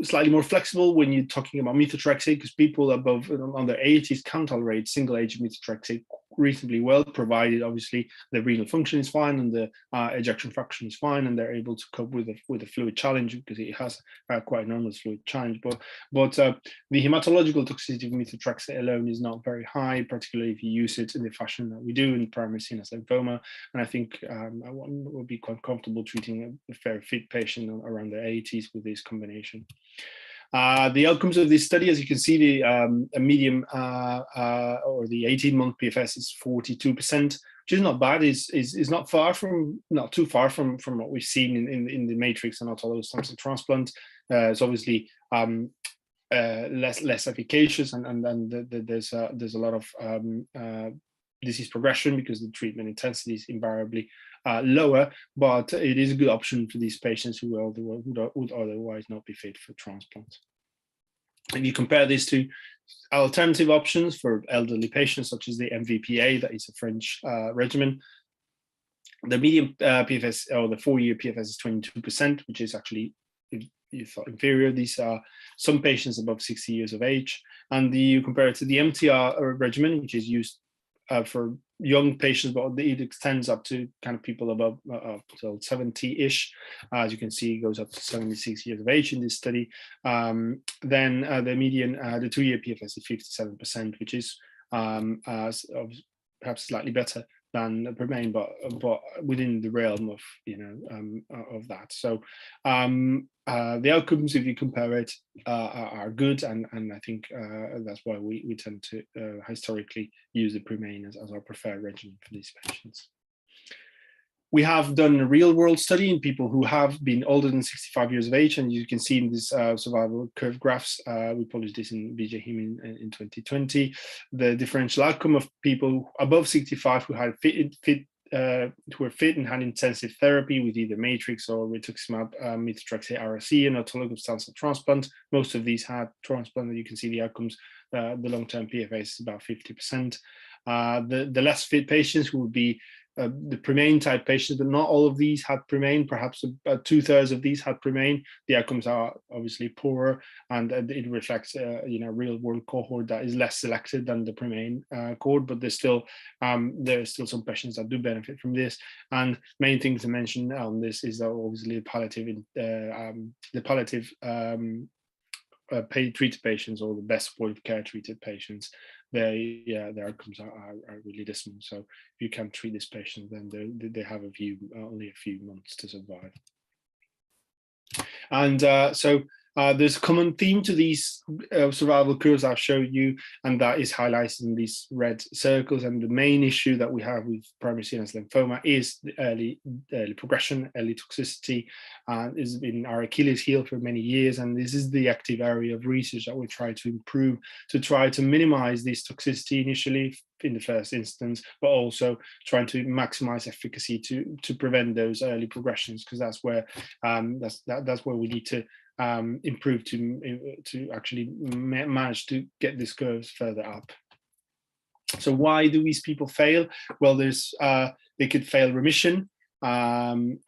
slightly more flexible when you're talking about methotrexate, because people above on their 80s can tolerate single agent methotrexate reasonably well, provided obviously the renal function is fine and the ejection fraction is fine, and they're able to cope with a fluid challenge, because it has quite an enormous fluid challenge. But the hematological toxicity of methotrexate alone is not very high, particularly if you use it in the fashion that we do in primary CNS lymphoma. And I think I will be quite comfortable treating a very fit patient around their 80s with this combination. The outcomes of this study, as you can see, the medium or the 18-month PFS is 42%, which is not bad. Is not too far from what we've seen in the matrix and autologous stem cell transplant. It's obviously less efficacious, and then there's a lot of disease progression because the treatment intensity is invariably lower, but it is a good option for these patients who would otherwise not be fit for transplant. If you compare this to alternative options for elderly patients, such as the MVPA, that is a French regimen, the median PFS, or the 4-year PFS, is 22%, which is actually inferior. These are some patients above 60 years of age, and you compare it to the MTR regimen, which is used for young patients, but it extends up to kind of people above 70-ish. As you can see, it goes up to 76 years of age in this study. Then the median, the 2-year PFS is 57%, which is perhaps slightly better than the PREMAIN, but within the realm of of that. So the outcomes, if you compare it, are good, and I think that's why we tend to historically use the PREMAIN as our preferred regimen for these patients. We have done a real world study in people who have been older than 65 years of age, and you can see in this survival curve graphs, we published this in BJ Him in 2020, the differential outcome of people above 65 who had who were fit and had intensive therapy with either matrix or rituximab, methotrexate, RSE, and autologous stem cell transplant. Most of these had transplant, and you can see the outcomes. The long-term PFS is about 50%. The less fit patients who would be the Premain type patients, but not all of these had Premain. Perhaps about 2/3 of these had Premain. The outcomes are obviously poorer, and it reflects real world cohort that is less selected than the Premain cohort. But there's still some patients that do benefit from this. And main thing to mention on this is that obviously the palliative treated patients, or the best supportive care treated patients, their outcomes are really dismal. So if you can't treat this patient, then they have only a few months to survive. And there's a common theme to these survival curves I've showed you, and that is highlighted in these red circles. And the main issue that we have with primary CNS lymphoma is the early progression, early toxicity, and has been our Achilles heel for many years. And this is the active area of research that we try to improve, to try to minimize this toxicity initially in the first instance, but also trying to maximize efficacy to prevent those early progressions, because that's where we need to improve to actually manage to get these curves further up. So why do these people fail? Well, they could fail remission. You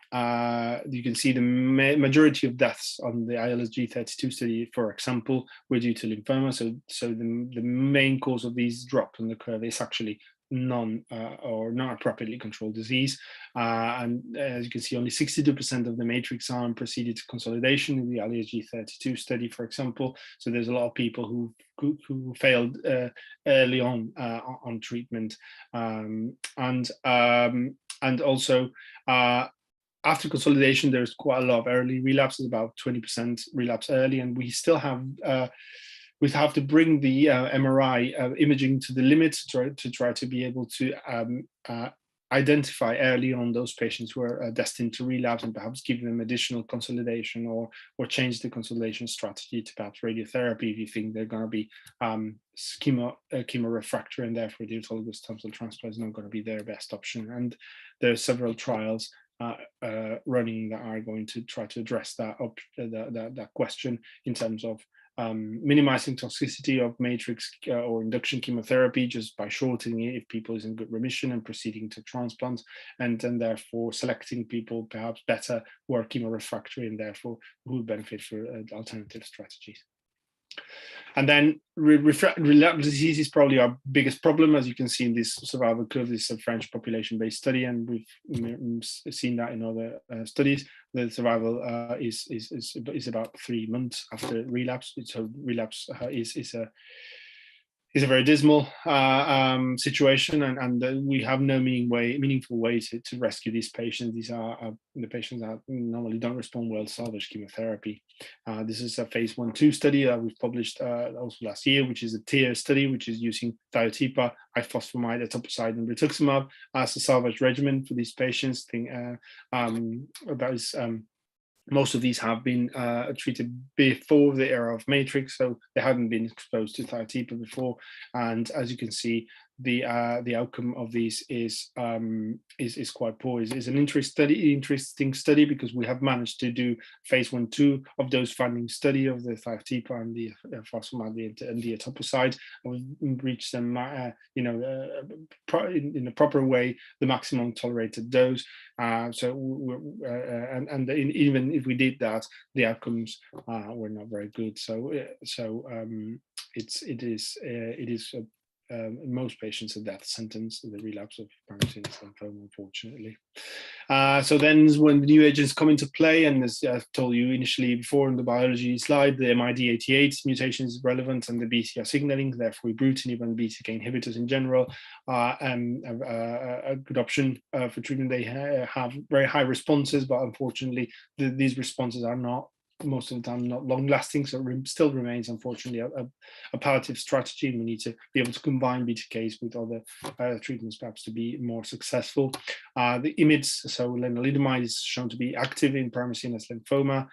can see the majority of deaths on the ILSG32 study, for example, were due to lymphoma. So the main cause of these drops on the curve is actually or not appropriately controlled disease. And as you can see, only 62% of the matrix arm proceeded to consolidation in the ILSG32 study, for example. So there's a lot of people who failed early on treatment. And also, after consolidation, there's quite a lot of early relapses, about 20% relapse early, and we still have we have to bring the MRI imaging to the limit to try to be able to identify early on those patients who are destined to relapse, and perhaps give them additional consolidation or change the consolidation strategy to perhaps radiotherapy if you think they're going to be chemo refractory, and therefore the autologous stem cell transplant is not going to be their best option. And there are several trials running that are going to try to address that question in terms of minimizing toxicity of matrix or induction chemotherapy just by shortening it if people is in good remission and proceeding to transplant, and then therefore selecting people perhaps better who are chemo refractory and therefore who would benefit for alternative strategies. And then relapse disease is probably our biggest problem. As you can see in this survival curve, this is a French population-based study, and we've seen that in other studies. The survival is about 3 months after relapse. So relapse is a very dismal situation, and we have no meaningful way to rescue these patients. These are the patients that normally don't respond well to salvage chemotherapy. This is a phase 1/2 study that we've published also last year, which is a TIER study, which is using thiotepa, ifosfamide, etoposide, and rituximab as a salvage regimen for these patients. Most of these have been treated before the era of matrix, so they hadn't been exposed to thiotepa before. And as you can see, the outcome of these is quite poor. It's an interesting study because we have managed to do phase 1/2 of those findings study of the thiotepa and the fosfamide and the etoposide. We've reached them, in a proper way, the maximum tolerated dose. Even if we did that, the outcomes were not very good. It is in most patients a death sentence, the relapse of primary CNS lymphoma, unfortunately. So then when the new agents come into play, and as I've told you initially before in the biology slide, the MID88 mutation is relevant, and the BCR signaling, therefore ibrutinib and BTK inhibitors in general, a good option for treatment. They have very high responses, but unfortunately these responses are not most of the time not long lasting, so it still remains unfortunately a palliative strategy, and we need to be able to combine BTKs with other treatments perhaps to be more successful. The IMiDs, so lenalidomide, is shown to be active in primary CNS lymphoma.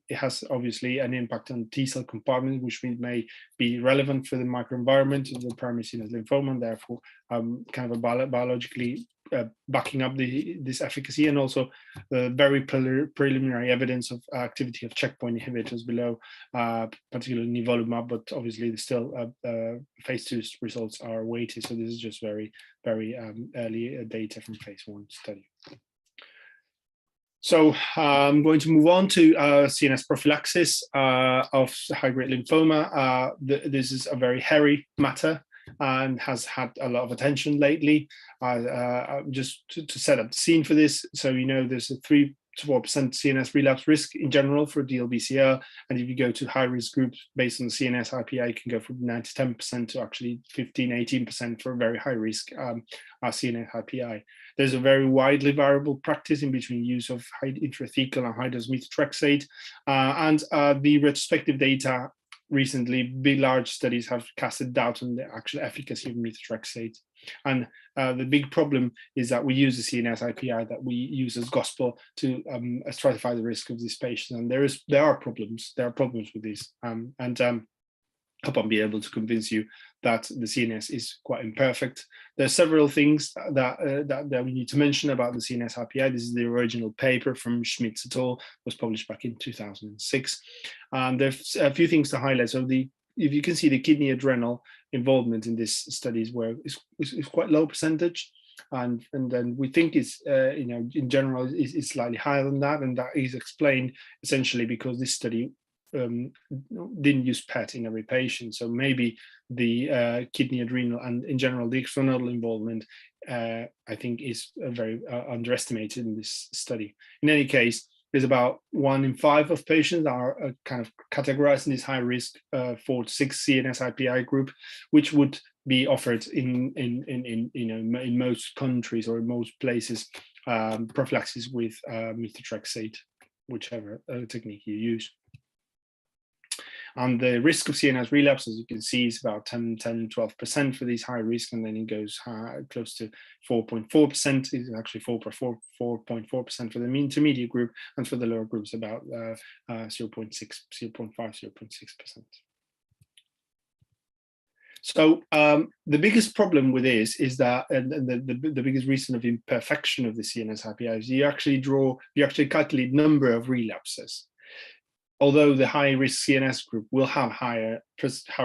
It has obviously an impact on T cell compartment, which may be relevant for the microenvironment of the primary CNS lymphoma, and therefore kind of a biologically backing up this efficacy, and also very preliminary evidence of activity of checkpoint inhibitors below, particularly nivolumab, but obviously still phase 2 results are awaited. So this is just very early data from phase 1 study. So I'm going to move on to CNS prophylaxis of high-grade lymphoma. This is a very hairy matter and has had a lot of attention lately. Just to set up the scene for this, so you know there's a 3 to 4% CNS relapse risk in general for DLBCL, and if you go to high-risk groups based on the CNS IPI, you can go from 9 to 10% to actually 15-18% for a very high-risk CNS IPI. There's a very widely variable practice in between use of intrathecal and high-dose methotrexate, and the retrospective data recently, big large studies have casted doubt on the actual efficacy of methotrexate. And the big problem is that we use the CNS IPI that we use as gospel to stratify the risk of these patients. And there are problems with this. I hope I'll be able to convince you that the CNS is quite imperfect. There are several things that we need to mention about the CNS IPI. This is the original paper from Schmitz et al. Was published back in 2006. There's a few things to highlight. So if you can see, the kidney adrenal involvement in this study is quite low percentage. And then we think it's, in general, is slightly higher than that. And that is explained essentially because this study didn't use PET in every patient, so maybe the kidney adrenal and in general the extranodal involvement I think is very underestimated in this study. In any case, there's about 1 in 5 of patients that are kind of categorized in this high risk 4 to 6 CNS IPI group, which would be offered in most countries or in most places prophylaxis with methotrexate, whichever technique you use. And the risk of CNS relapse, as you can see, is about 12% for these high risk, and then it goes close to 4.4%. It's actually 4.4% for the intermediate group, and for the lower groups about 0.6%. So the biggest problem with this is that, and the biggest reason of imperfection of the CNS IPI is you actually calculate number of relapses. Although the high-risk CNS group will have higher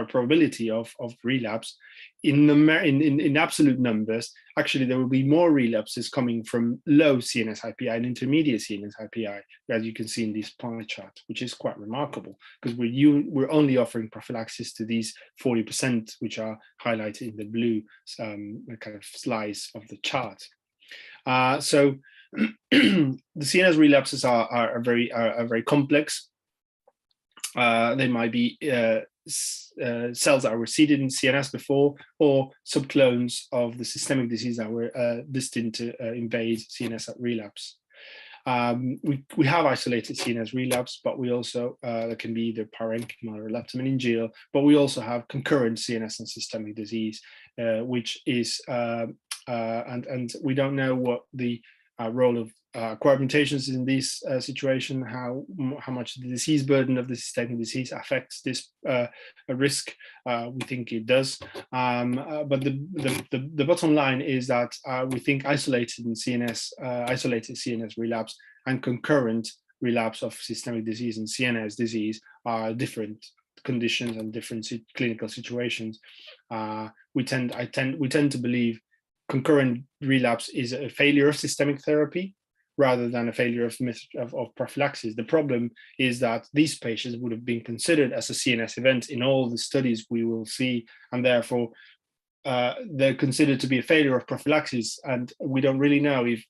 probability of relapse, in absolute numbers, actually there will be more relapses coming from low CNS IPI and intermediate CNS IPI, as you can see in this pie chart, which is quite remarkable because we're only offering prophylaxis to these 40%, which are highlighted in the blue kind of slice of the chart. So the CNS relapses are very complex. They might be cells that were seeded in CNS before, or subclones of the systemic disease that were destined to invade CNS at relapse. We have isolated CNS relapse, but we also there can be either parenchymal or leptomeningeal, but we also have concurrent CNS and systemic disease, which is and we don't know what the role of acquired mutations in this situation, how much the disease burden of the systemic disease affects this risk. We think it does, but the bottom line is that we think isolated CNS relapse and concurrent relapse of systemic disease and CNS disease are different conditions and different clinical situations. We tend to believe concurrent relapse is a failure of systemic therapy rather than a failure of prophylaxis. The problem is that these patients would have been considered as a CNS event in all the studies we will see, and therefore they're considered to be a failure of prophylaxis, and we don't really know if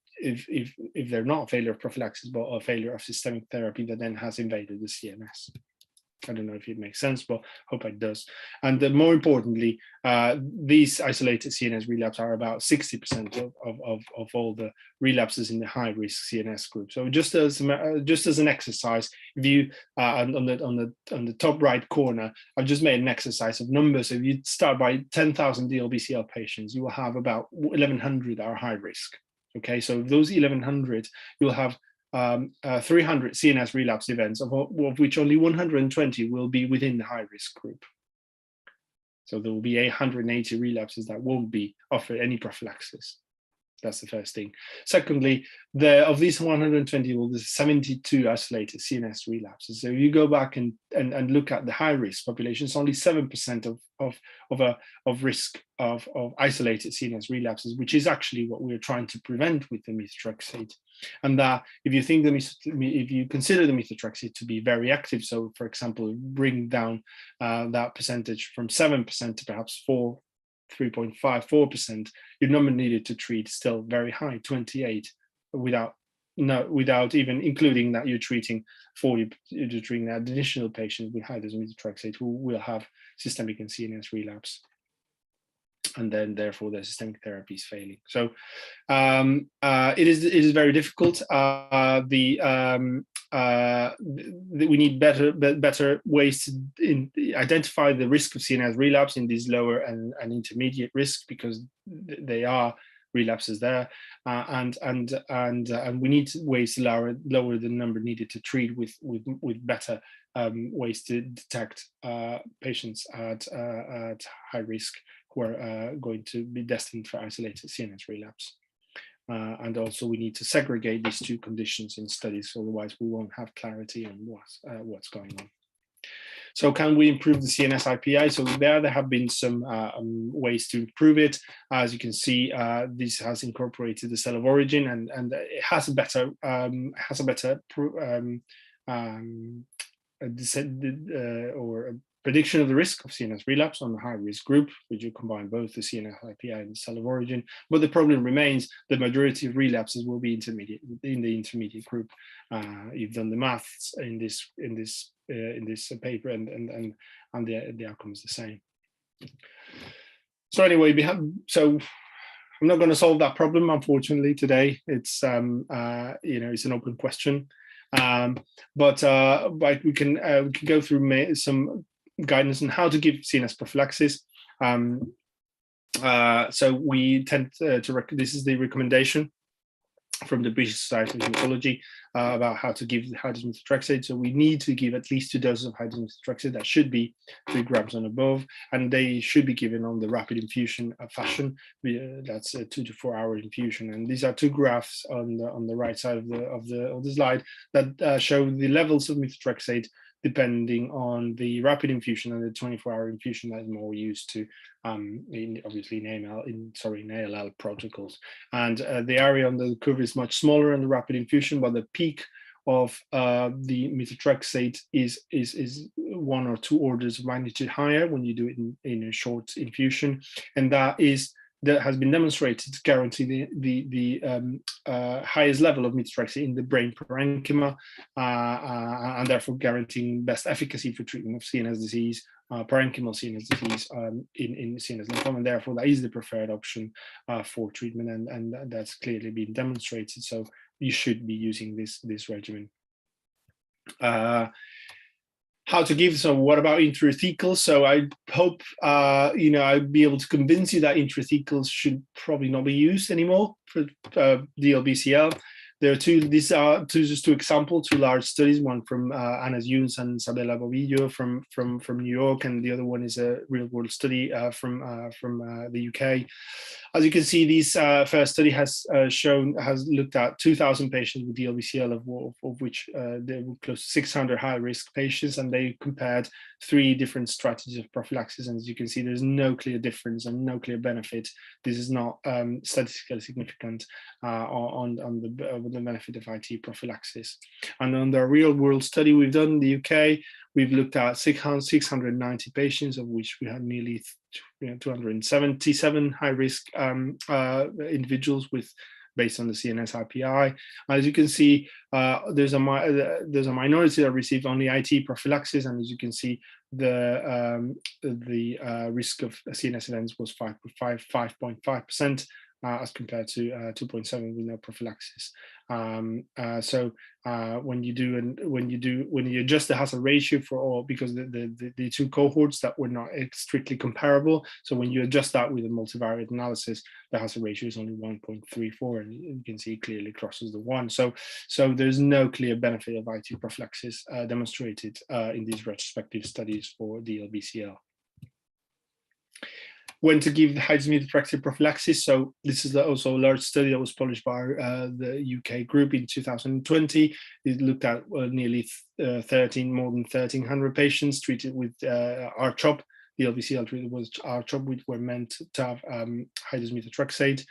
they're not a failure of prophylaxis but a failure of systemic therapy that then has invaded the CNS. I don't know if it makes sense, but hope it does. And more importantly, these isolated CNS relapse are about 60% of all the relapses in the high-risk CNS group. So just as an exercise, if you on the top right corner, I've just made an exercise of numbers. So if you start by 10,000 DLBCL patients, you will have about 1,100 are high risk. Okay, so those 1,100, you'll have 300 CNS relapse events, of which only 120 will be within the high-risk group. So there will be 180 relapses that won't be offered any prophylaxis. That's the first thing. Secondly, of these 120, well, there's 72 isolated CNS relapses. So if you go back and look at the high-risk population, it's only 7% of risk of isolated CNS relapses, which is actually what we're trying to prevent with the methotrexate. And that if you consider the methotrexate to be very active, so for example, bring down that percentage from 7% to perhaps 3.54%, your number needed to treat is still very high, 28, without even including that you're treating that additional patient with high dose methotrexate who will have systemic and CNS relapse, and then therefore the systemic therapy is failing. So it is very difficult. We need better ways to identify the risk of CNS relapse in these lower and intermediate risk, because they are relapses there, and we need ways to lower the number needed to treat with better ways to detect patients at high risk who are going to be destined for isolated CNS relapse. And also we need to segregate these two conditions in studies, otherwise we won't have clarity on what's going on. So can we improve the CNS IPI? So there have been some ways to improve it. As you can see, this has incorporated the cell of origin, and it has a better prediction of the risk of CNS relapse on the high-risk group, which you combine both the CNS IPI and the cell of origin. But the problem remains: the majority of relapses will be in the intermediate group. You've done the maths in this paper, and the outcome is the same. So anyway, I'm not going to solve that problem, unfortunately, today. It's it's an open question, but we can go through some guidance on how to give CNS prophylaxis. So we tend to this is the recommendation from the British Society of Hematology about how to give high-dose methotrexate. So we need to give at least 2 doses of high-dose methotrexate. That should be 3 grams and above, and they should be given on the rapid infusion fashion. That's a 2 to 4 hour infusion. And these are 2 graphs on the right side of the slide that show the levels of methotrexate depending on the rapid infusion and the 24-hour infusion that is more used to obviously in ALL protocols. And the area on the curve is much smaller in the rapid infusion, but the peak of the methotrexate is 1 or 2 orders of magnitude higher when you do it in a short infusion, and that has been demonstrated to guarantee the highest level of methotrexate in the brain parenchyma, and therefore guaranteeing best efficacy for treatment of CNS disease, parenchymal CNS disease in CNS lymphoma, and therefore that is the preferred option for treatment, and that's clearly been demonstrated. So you should be using this regimen. How to give? So what about intrathecals? So I hope I'd be able to convince you that intrathecals should probably not be used anymore for DLBCL. There are these are just 2 examples, 2 large studies, one from Anas Younes and Sabella Bovillo from New York, and the other one is a real-world study from the UK. As you can see, this first study has looked at 2,000 patients with DLBCL, of which there were close to 600 high-risk patients, and they compared 3 different strategies of prophylaxis. And as you can see, there's no clear difference and no clear benefit. This is not statistically significant on the benefit of IT prophylaxis. And on the real-world study we've done in the UK, we've looked at 690 patients, of which we had nearly 277 high-risk individuals with based on the CNS RPI. As you can see, there's a minority that received only IT prophylaxis, and as you can see, the risk of CNS events was 5.5%. As compared to 2.7 with no prophylaxis. So when you adjust the hazard ratio for all, because the two cohorts that were not strictly comparable, so when you adjust that with a multivariate analysis, the hazard ratio is only 1.34, and you can see it clearly crosses the 1. So there's no clear benefit of IT prophylaxis demonstrated in these retrospective studies for DLBCL. When to give hydroxymethotrexate prophylaxis. So this is also a large study that was published by the UK group in 2020. It looked at more than 1,300 patients treated with R-CHOP. The LBCL treated with R-CHOP, which were meant to have hydroxymethotrexate.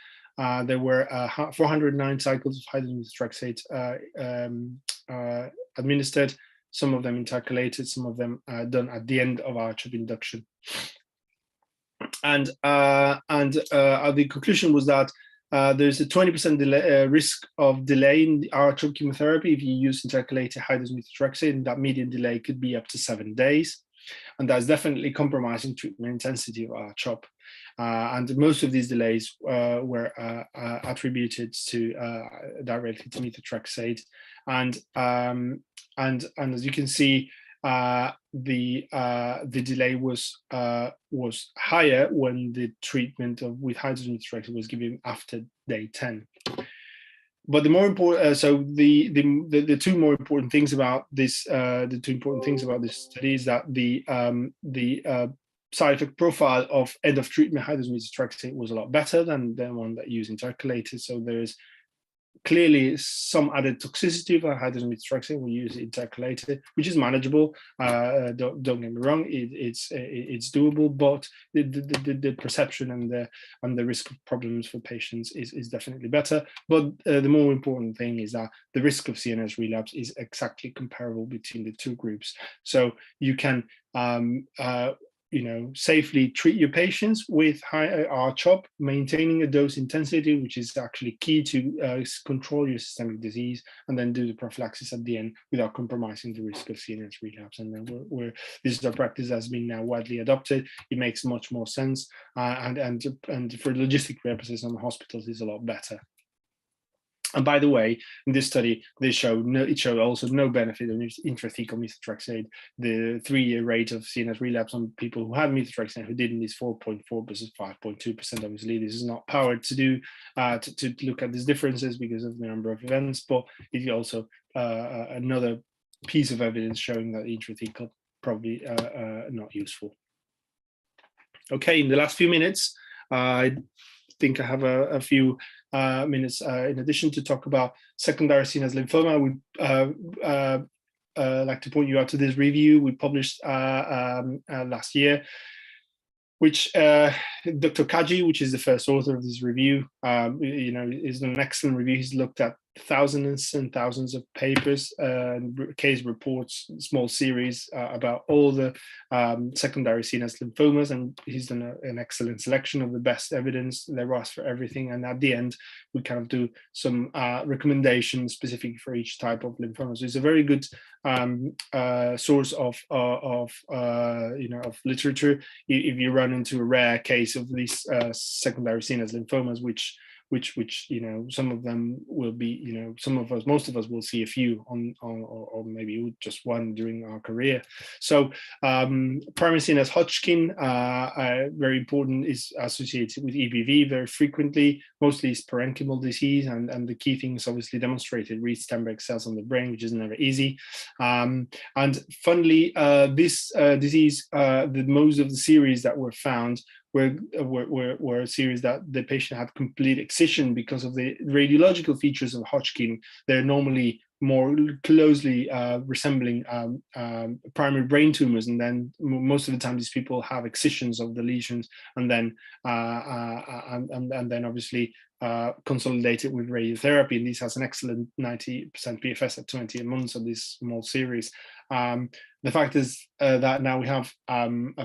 There were 409 cycles of hydroxymethotrexate administered, some of them intercalated, some of them done at the end of R-CHOP induction. And the conclusion was that there's a 20% risk of delay in the R-CHOP chemotherapy if you use intercalated hydroxymethotrexate, and that median delay could be up to 7 days. And that's definitely compromising treatment intensity of R-CHOP. And most of these delays were attributed to directly to methotrexate. And as you can see, the delay was higher when the treatment with hydroxymethotrexate was given after day 10. But the more important, so the two more important things about this, study is that the side effect profile of end of treatment hydroxymethotrexate was a lot better than the one that used intercalated. So there is clearly some added toxicity of hydroxymethotrexate when you use intercalated, which is manageable. Don't get me wrong, it's doable, but the perception and the risk of problems for patients is definitely better. But the more important thing is that the risk of CNS relapse is exactly comparable between the two groups. So you can safely treat your patients with high R-CHOP, maintaining a dose intensity, which is actually key to control your systemic disease, and then do the prophylaxis at the end without compromising the risk of CNS relapse. And then this is a practice that's been now widely adopted. It makes much more sense, and for logistic purposes on the hospitals is a lot better. And by the way, in this study, it showed also no benefit of intrathecal methotrexate. The 3-year rate of CNS relapse on people who had methotrexate who didn't is 4.4 versus 5.2%. Obviously, this is not powered to do to look at these differences because of the number of events, but it's also another piece of evidence showing that intrathecal probably not useful. Okay, in the last few minutes, I think I have a few minutes in addition to talk about secondary CNS lymphoma. We like to point you out to this review we published last year, which Dr. Kaji, which is the first author of this review, is an excellent review. He's looked at thousands and thousands of papers, case reports, small series about all the secondary CNS lymphomas, and he's done an excellent selection of the best evidence. There was for everything, and at the end we kind of do some recommendations specific for each type of lymphoma. So it's a very good source of literature if you run into a rare case of these secondary CNS lymphomas, which some of them will be, most of us will see a few or maybe just one during our career. So primary CNS Hodgkin, very important, is associated with EBV very frequently. Mostly it's parenchymal disease, and the key thing is obviously demonstrated read Sternberg cells on the brain, which is never easy. And funnily, this disease, most of the series that were found were a series that the patient had complete excision because of the radiological features of Hodgkin. They're normally more closely resembling primary brain tumors, and then most of the time these people have excisions of the lesions, and then obviously consolidated with radiotherapy. And this has an excellent 90% PFS at 20 months of this small series. The fact is that now we have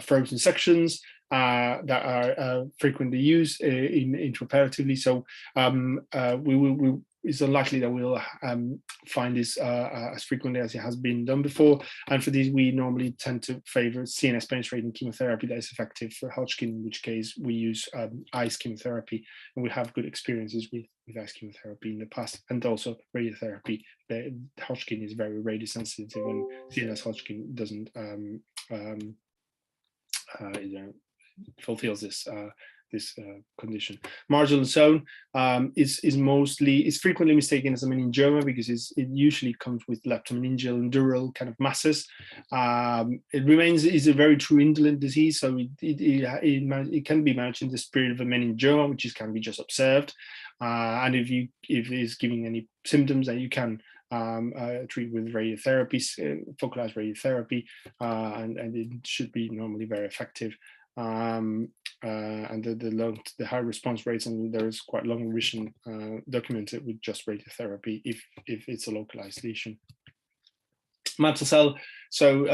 frozen sections, that are frequently used intraoperatively. So it's unlikely that we'll find this as frequently as it has been done before. And for these, we normally tend to favor CNS penetrating chemotherapy that is effective for Hodgkin, in which case we use ICE chemotherapy, and we have good experiences with ICE chemotherapy in the past, and also radiotherapy. The Hodgkin is very radiosensitive, and CNS Hodgkin doesn't fulfills this condition. Marginal zone is frequently mistaken as a meningioma because it usually comes with leptomeningeal and dural kind of masses. It is a very true indolent disease, so it can be managed in the spirit of a meningioma, which can be just observed. And if it's giving any symptoms, that you can treat with radiotherapy, focalized radiotherapy, and it should be normally very effective. And the high response rates, and there is quite long remission documented with just radiotherapy if it's a localized lesion. Mantle cell, so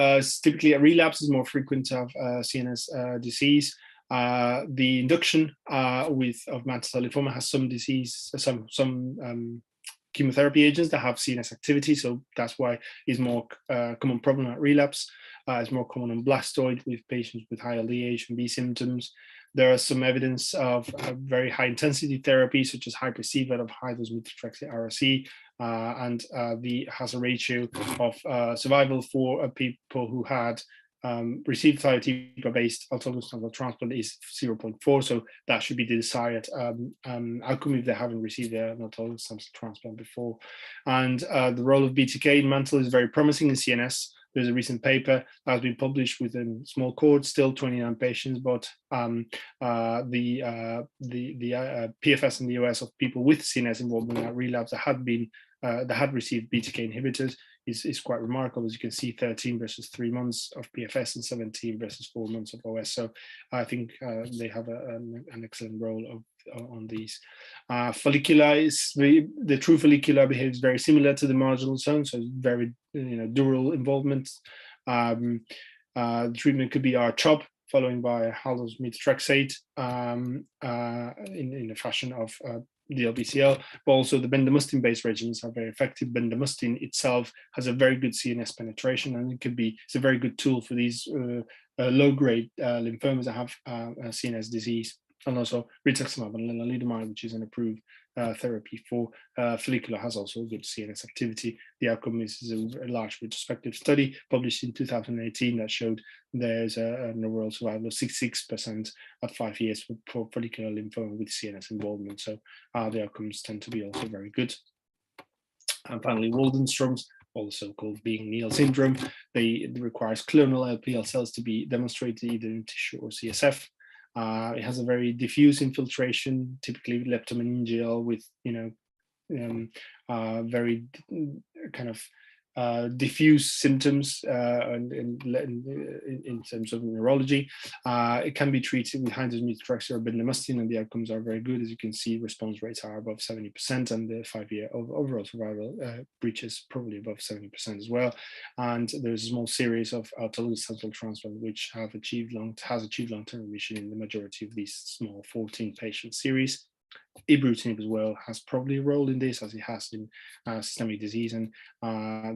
typically a relapse is more frequent to have CNS disease. The induction of mantle cell lymphoma has some chemotherapy agents that have CNS activity, so that's why it's more common problem at relapse. It's more common on blastoid with patients with high LDH and B symptoms. There are some evidence of very high intensity therapy, such as hyper-CVAD of high-dose methotrexate RSE, and the hazard ratio of survival for people who had received thiotepa-based autologous stem cell transplant is 0.4, so that should be the desired outcome if they haven't received an autologous stem cell transplant before. And the role of BTK in mantle is very promising in CNS. There's a recent paper that has been published within small cohort, still 29 patients, but the PFS in the US of people with CNS involvement in that relapse that had received BTK inhibitors is quite remarkable. As you can see, 13 versus 3 months of PFS and 17 versus 4 months of OS. So I think they have an excellent role on these. Follicular is the true follicular behaves very similar to the marginal zone, so very dural involvement. The treatment could be R-CHOP following by high-dose methotrexate in the fashion of DLBCL, but also the bendamustine-based regimens are very effective. Bendamustine itself has a very good CNS penetration, and it's a very good tool for these low-grade lymphomas that have CNS disease, and also rituximab and lenalidomide, which is an approved therapy for follicular, has also good CNS activity. The outcome is a large retrospective study published in 2018 that showed there's an overall survival of 66% at 5 years for follicular lymphoma with CNS involvement. So the outcomes tend to be also very good. And finally, Waldenstrom's, also called being Neal syndrome. It requires clonal LPL cells to be demonstrated either in tissue or CSF. It has a very diffuse infiltration, typically leptomeningeal, with very kind of diffuse symptoms in terms of neurology. It can be treated with high-dose methotrexate or bendamustine, and the outcomes are very good. As you can see, response rates are above 70%, and the 5-year overall survival reaches probably above 70% as well. And there's a small series of autologous stem cell transplant which has achieved long-term remission in the majority of these small 14-patient series. Ibrutinib as well has probably a role in this, as it has in systemic disease, and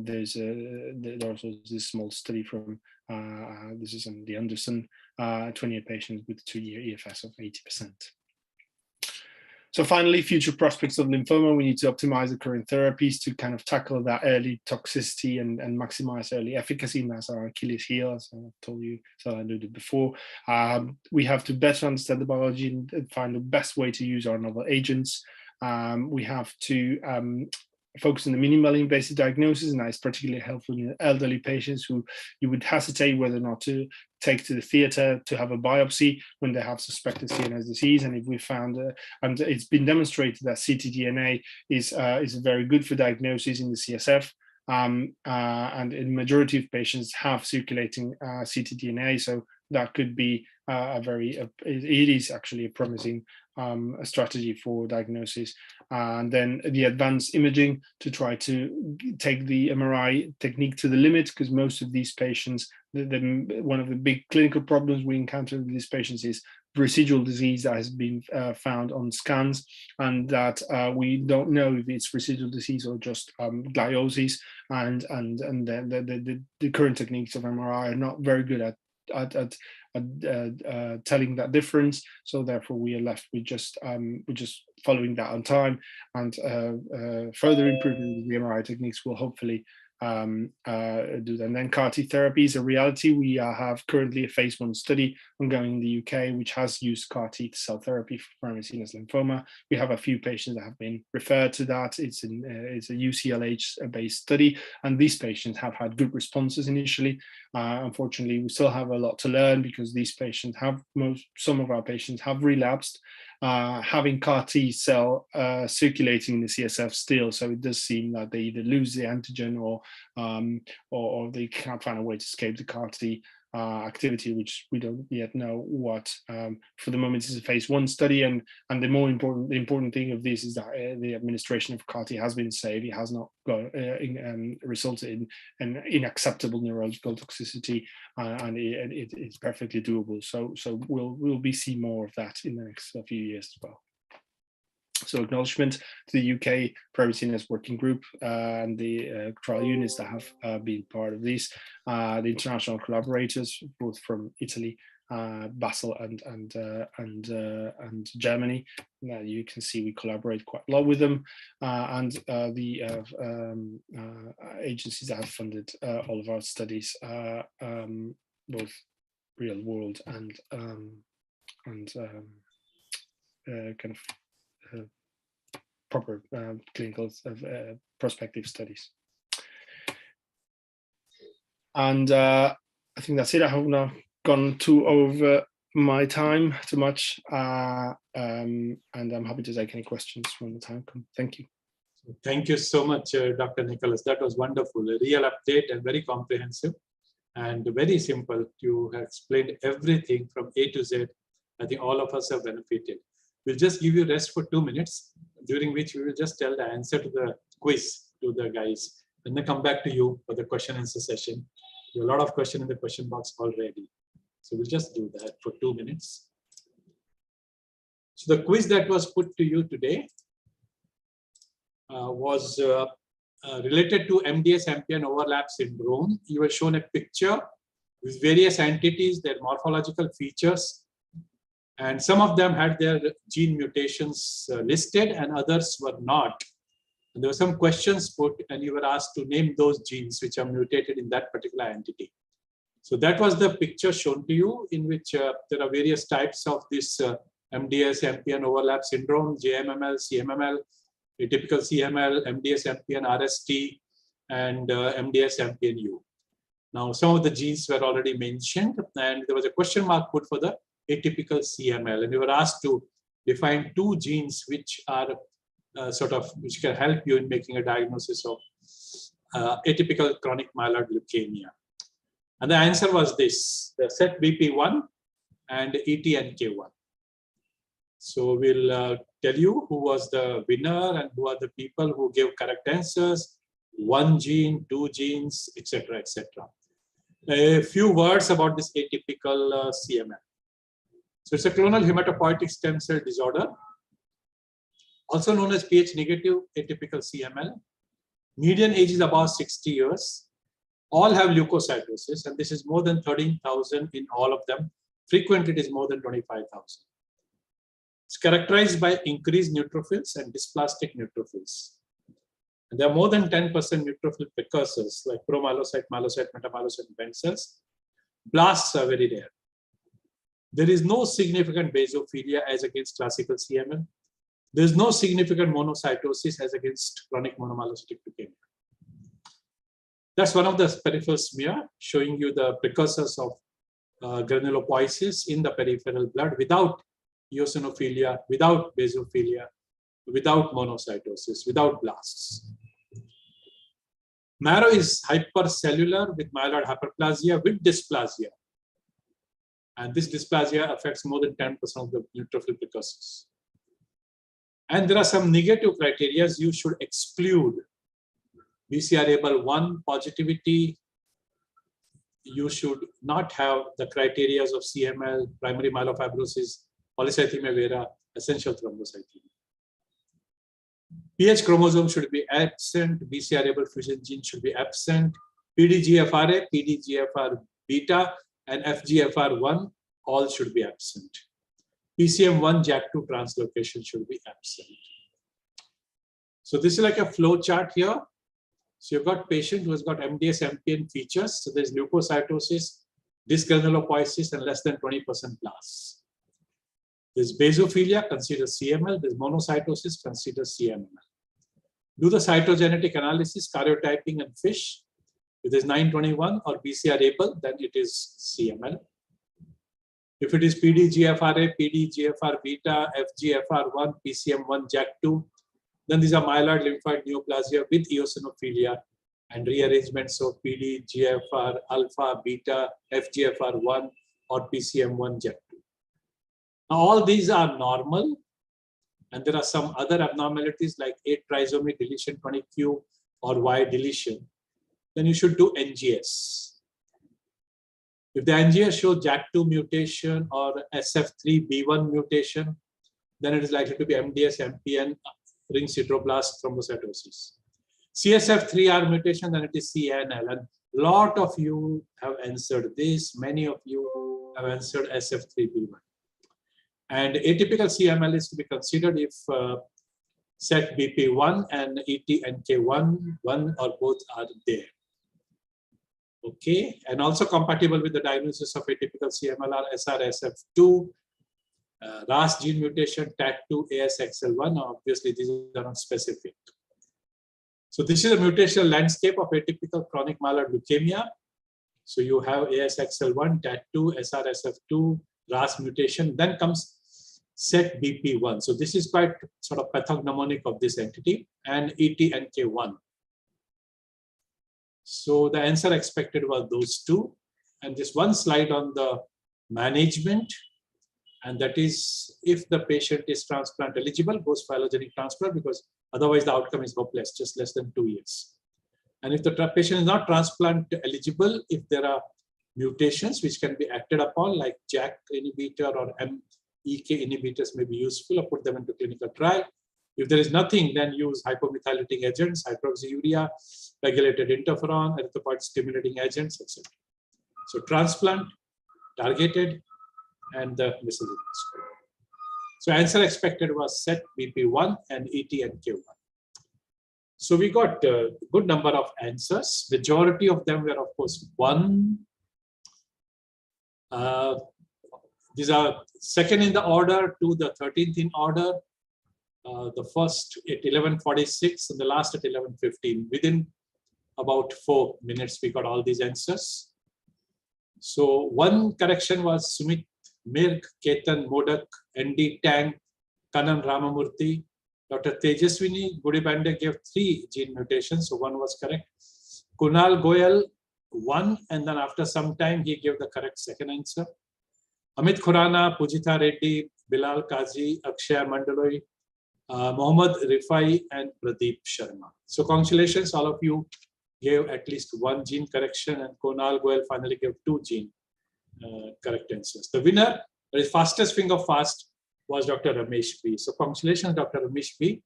there's also this small study from this is in the Anderson 28 patients with 2-year EFS of 80%. So finally, future prospects of lymphoma, we need to optimize the current therapies to kind of tackle that early toxicity and maximize early efficacy, and that's our Achilles heel, as I told you, so I alluded before. We have to better understand the biology and find the best way to use our novel agents. We have to focus on the minimally invasive diagnosis, and that is particularly helpful in elderly patients who you would hesitate whether or not to take to the theatre to have a biopsy when they have suspected CNS disease. And if we found, and it's been demonstrated that ctDNA is very good for diagnosis in the CSF, and in the majority of patients have circulating ctDNA, so that could be it is actually a promising a strategy for diagnosis. And then the advanced imaging to try to take the MRI technique to the limit, because most of these patients, one of the big clinical problems we encounter with these patients is residual disease that has been found on scans, and that we don't know if it's residual disease or just gliosis, and the current techniques of MRI are not very good at telling that difference. So therefore we are left with just following that on time, and further improvement of the MRI techniques will hopefully do that. And then CAR T therapy is a reality. We have currently a phase 1 study ongoing in the UK, which has used CAR T cell therapy for primary CNS lymphoma. We have a few patients that have been referred to that. It's a UCLH based study, and these patients have had good responses initially. Unfortunately, we still have a lot to learn, because these patients some of our patients have relapsed, having CAR T cell circulating in the CSF still. So it does seem that they either lose the antigen or they can't find a way to escape the CAR T activity, which we don't yet know what. For the moment, it's a phase 1 study, and the important thing of this is that the administration of CAR T has been safe. It has not resulted in unacceptable neurological toxicity, and it's perfectly doable. So we'll be seeing more of that in the next few years as well. So acknowledgement to the UK Primary CNS Working Group and the trial units that have been part of this, the international collaborators, both from Italy, Basel and Germany. You can see we collaborate quite a lot with them, and the agencies that have funded all of our studies, both real world and kind of proper clinical prospective studies. And I think that's it. I have not gone too over my time too much, and I'm happy to take any questions when the time comes. Thank you.
Thank you so much, Dr. Nicholas. That was wonderful, a real update and very comprehensive and very simple. You have explained everything from A to Z. I think all of us have benefited. We'll just give you rest for 2 minutes, during which we will just tell the answer to the quiz to the guys, and then come back to you for the question and answer session. There are a lot of questions in the question box already. So we'll just do that for 2 minutes. So the quiz that was put to you today was related to MDS-MPN overlap syndrome. You were shown a picture with various entities, their morphological features, and some of them had their gene mutations listed and others were not. And there were some questions put, and you were asked to name those genes which are mutated in that particular entity. So that was the picture shown to you, in which there are various types of this MDS-MPN overlap syndrome, JMML, CMML, atypical CML, MDS-MPN RST, and MDS-MPNU. Now, some of the genes were already mentioned, and there was a question mark put for the atypical CML, and you were asked to define 2 genes which are which can help you in making a diagnosis of atypical chronic myeloid leukemia. And the answer was this: the SETBP1 and ETNK1. So we'll tell you who was the winner and who are the people who gave correct answers, 1 gene, 2 genes, etc., etc. A few words about this atypical CML. So it's a clonal hematopoietic stem cell disorder, also known as Ph negative atypical CML. Median age is about 60 years. All have leukocytosis, and this is more than 13,000 in all of them. Frequently, it is more than 25,000. It's characterized by increased neutrophils and dysplastic neutrophils. And there are more than 10% neutrophil precursors like promyelocyte, myelocyte, metamyelocyte, and Bend cells. Blasts are very rare. There is no significant basophilia as against classical CML. There is no significant monocytosis as against chronic monomyelocytic leukemia. That's one of the peripheral smear showing you the precursors of granulopoiesis in the peripheral blood without eosinophilia, without basophilia, without monocytosis, without blasts. Marrow is hypercellular with myeloid hyperplasia with dysplasia. And this dysplasia affects more than 10% of the neutrophil precursors. And there are some negative criteria you should exclude. BCR-ABL1 positivity, you should not have the criteria of CML, primary myelofibrosis, polycythemia vera, essential thrombocythemia. PH chromosome should be absent, BCR-ABL fusion gene should be absent, PDGFRA, PDGFR beta, and FGFR1 all should be absent. PCM1 JAK2 translocation should be absent. So this is like a flow chart here. So you've got patient who has got MDS MPN features. So there's leukocytosis, dysgranulopoiesis, and less than 20% blast. There's basophilia, consider CML. There's monocytosis, consider CML. Do the cytogenetic analysis, karyotyping, and FISH. If there's 921 or BCR-ABL, then it is CML. If it is PDGFRA, PDGFR beta, FGFR1, PCM1, JAK2, then these are myeloid lymphoid neoplasia with eosinophilia and rearrangements of PDGFR alpha, beta, FGFR1, or PCM1, JAK2. Now, all these are normal, and there are some other abnormalities like 8 trisomy deletion 20q or Y deletion. Then you should do NGS. If the NGS shows JAK2 mutation or SF3B1 mutation, then it is likely to be MDS MPN ring sideroblast thrombocytosis. CSF3R mutation, then it is CNL. And a lot of you have answered this. Many of you have answered SF3B1. And atypical CML is to be considered if set BP1 and ETNK1, one or both are there. Okay, and also compatible with the diagnosis of atypical CML are SRSF2, RAS gene mutation, TAT2, ASXL1. Obviously, these are not specific. So this is a mutational landscape of atypical chronic myeloid leukemia. So you have ASXL1, TAT2, SRSF2, RAS mutation. Then comes set BP1. So this is quite sort of pathognomonic of this entity, and ETNK1. So the answer expected was those two. And this one slide on the management, and that is if the patient is transplant eligible, post phylogenic transplant, because otherwise the outcome is hopeless, just less than 2 years. And if the patient is not transplant eligible, if there are mutations which can be acted upon, like JAK inhibitor or MEK inhibitors may be useful, or put them into clinical trial. If there is nothing, then use hypomethylating agents, hydroxyurea, regulated interferon, erythropoietin stimulating agents, etc. So transplant, targeted, and the miscellaneous. So answer expected was set BP1 and ETNK1. So we got a good number of answers. Majority of them were, of course, 1. These are second in the order to the 13th in order. The first at 11:46 and the last at 11:15. Within about 4 minutes, we got all these answers. So one correction was Sumit Mirk, Ketan Modak, ND Tang, Kanan Ramamurthy. Dr. Tejaswini Gudibande gave 3 gene mutations, so 1 was correct. Kunal Goyal, 1, and then after some time, he gave the correct second answer. Amit Khurana, Pujita Reddy, Bilal Kazi, Akshay Mandaloi, Mohammad Rifai, and Pradeep Sharma. So congratulations, all of you gave at least 1 gene correction, and Kunal Goyal finally gave 2 gene correct answers. The winner, that is fastest finger fast, was Dr. Ramesh B. So congratulations, Dr. Ramesh B.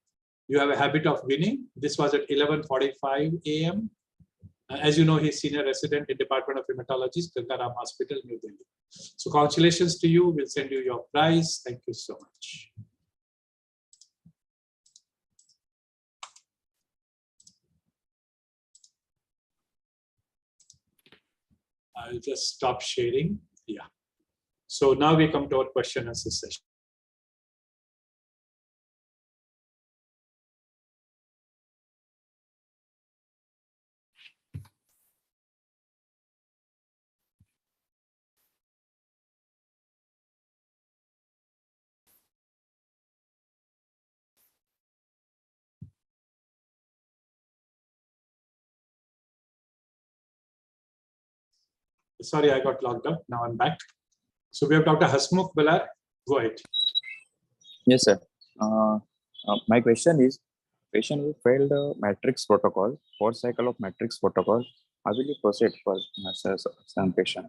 You have a habit of winning. This was at 11:45 a.m. As you know, he's senior resident in Department of Hematology, Gangaram Hospital, New Delhi. So congratulations to you. We'll send you your prize. Thank you so much. I'll just stop sharing. Yeah. So now we come to our question and answer session. Sorry, I got logged out. Now I'm back. So we have Dr. Hasmukh Balar. Go ahead.
Yes, sir. My question is, patient who failed the matrix protocol, 4 cycle of matrix protocol, how will you proceed for some patient?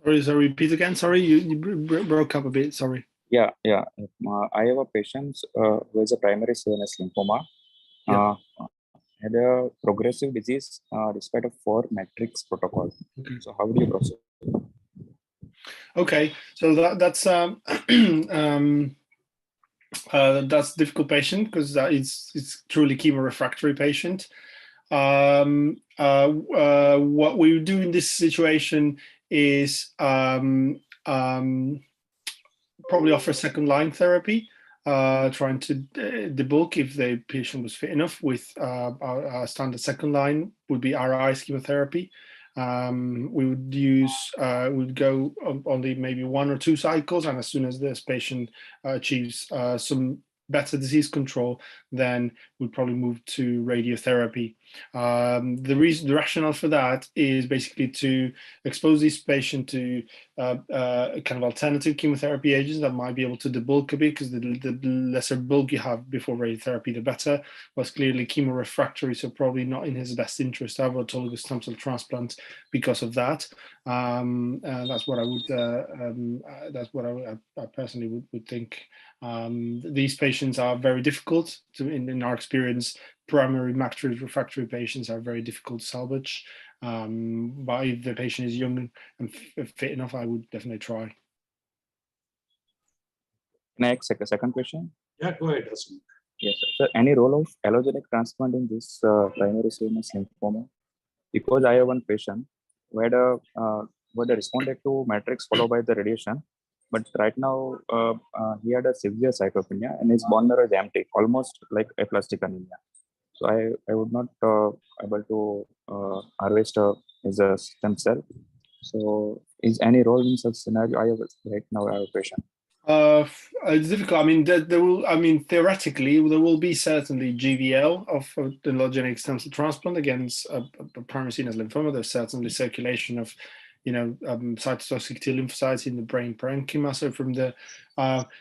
Sorry, repeat again. Sorry, you broke up a bit. Sorry.
Yeah. I have a patient who has a primary CNS lymphoma,
Yeah.
had a progressive disease despite a 4 matrix protocol.
Okay.
So how do you proceed?
Okay, so that's that's a difficult patient because it's truly chemo refractory patient. What we would do in this situation is probably offer second line therapy, trying to debulk if the patient was fit enough. With our standard second line would be RI's chemotherapy. We would use, would go only maybe 1 or 2 cycles, and as soon as this patient achieves some better disease control, then we'd probably move to radiotherapy. The rationale for that is basically to expose this patient to kind of alternative chemotherapy agents that might be able to debulk a bit, because the lesser bulk you have before radiotherapy, the better. Was clearly chemo refractory, so probably not in his best interest to have autologous stem cell transplant because of that. That's what I would. That's what I personally would think. These patients are very difficult to, in our experience, primary matrix refractory patients are very difficult to salvage. But if the patient is young and fit enough, I would definitely try.
Can I ask a second question?
Yeah, go ahead, Hasmukh.
Yes, sir. So any role of allogenic transplant in this primary CNS lymphoma? Because I have one patient who had responded to matrix followed by the radiation, but right now he had a severe cytopenia and his bone marrow is empty, almost like aplastic anemia. So I would not able to harvest his stem cell. So is any role in such scenario? Right now I have a patient.
It's difficult. I mean, there will. I mean, theoretically, there will be certainly GVL of the allogenic stem cell transplant against a primary CNS lymphoma. There's certainly circulation of, cytotoxic T lymphocytes in the brain parenchyma. So from the,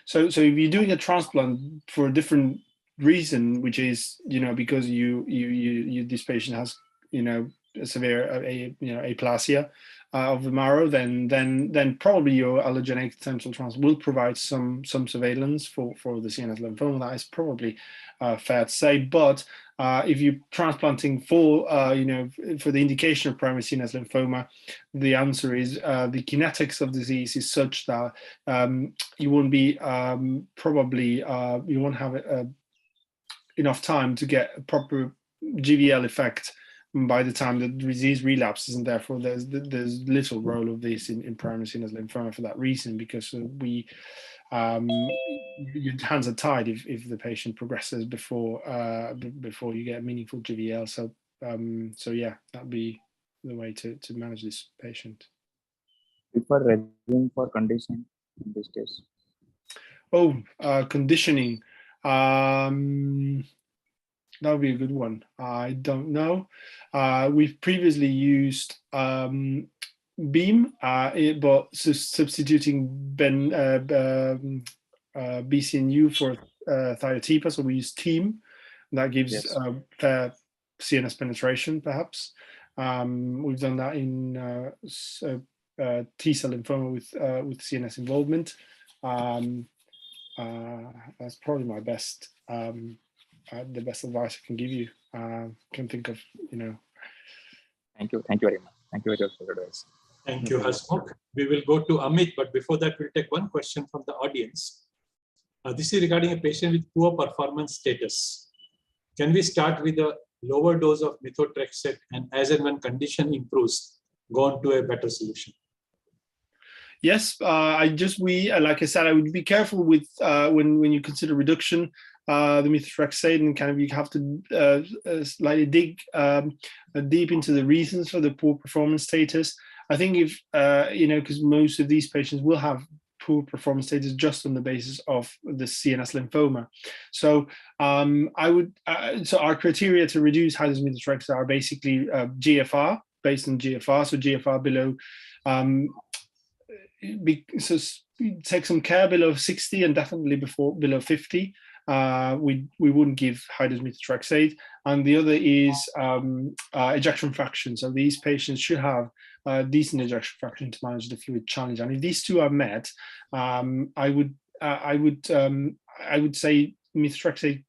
so if you're doing a transplant for a different reason, which is because this patient has a severe aplasia of the marrow, then probably your allogenic stem cell transplant will provide some surveillance for the CNS lymphoma. That is probably fair to say. But if you're transplanting for for the indication of primary CNS lymphoma, the answer is the kinetics of disease is such that you won't be you won't have enough time to get a proper GVL effect by the time the disease relapses, and therefore there's little role of this in primary CNS lymphoma for that reason, because your hands are tied if the patient progresses before you get meaningful GVL. So yeah, that'd be the way to manage this patient.
Prefer regimen for conditioning in this case?
Conditioning. That would be a good one. I don't know. We've previously used Beam, but substituting BCNU for thiotepa, so we use Team. That gives fair CNS penetration, perhaps. We've done that in T-cell lymphoma with CNS involvement. That's probably my best. The best advice I can give you. Can think of,
Thank you very much. Thank you very much for your advice.
Thank you, Hasmukh. We will go to Amit, but before that, we'll take one question from the audience. This is regarding a patient with poor performance status. Can we start with a lower dose of methotrexate, and as and when condition improves, go on to a better solution?
Yes, like I said, I would be careful with when you consider reduction. The methotrexate, and kind of you have to slightly dig deep into the reasons for the poor performance status. I think if because most of these patients will have poor performance status just on the basis of the CNS lymphoma. So so our criteria to reduce high dose methotrexate are basically GFR, based on GFR. So GFR below so take some care below 60 and definitely below 50. We wouldn't give high-dose methotrexate. And the other is ejection fraction. So these patients should have a decent ejection fraction to manage the fluid challenge. And if these two are met, I would say methotrexate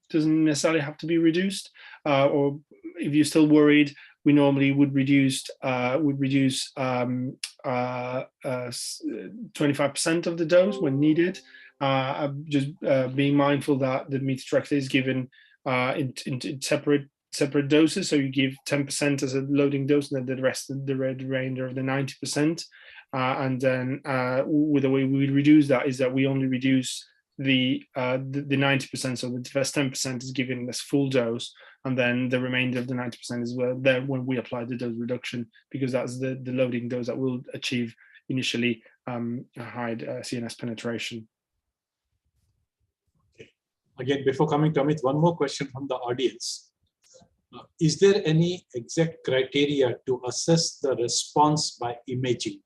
doesn't necessarily have to be reduced. Or if you're still worried, we normally would reduce 25% of the dose when needed. Just being mindful that the methotrexate is given in separate doses. So you give 10% as a loading dose, and then the rest, the remainder of the 90%. And then with the way we reduce that is that we only reduce the 90%. So the first 10% is given as full dose, and then the remainder of the 90% is there when we apply the dose reduction, because that's the loading dose that will achieve initially a high CNS penetration.
Okay. Again, before coming to Amit, one more question from the audience. Is there any exact criteria to assess the response by imaging?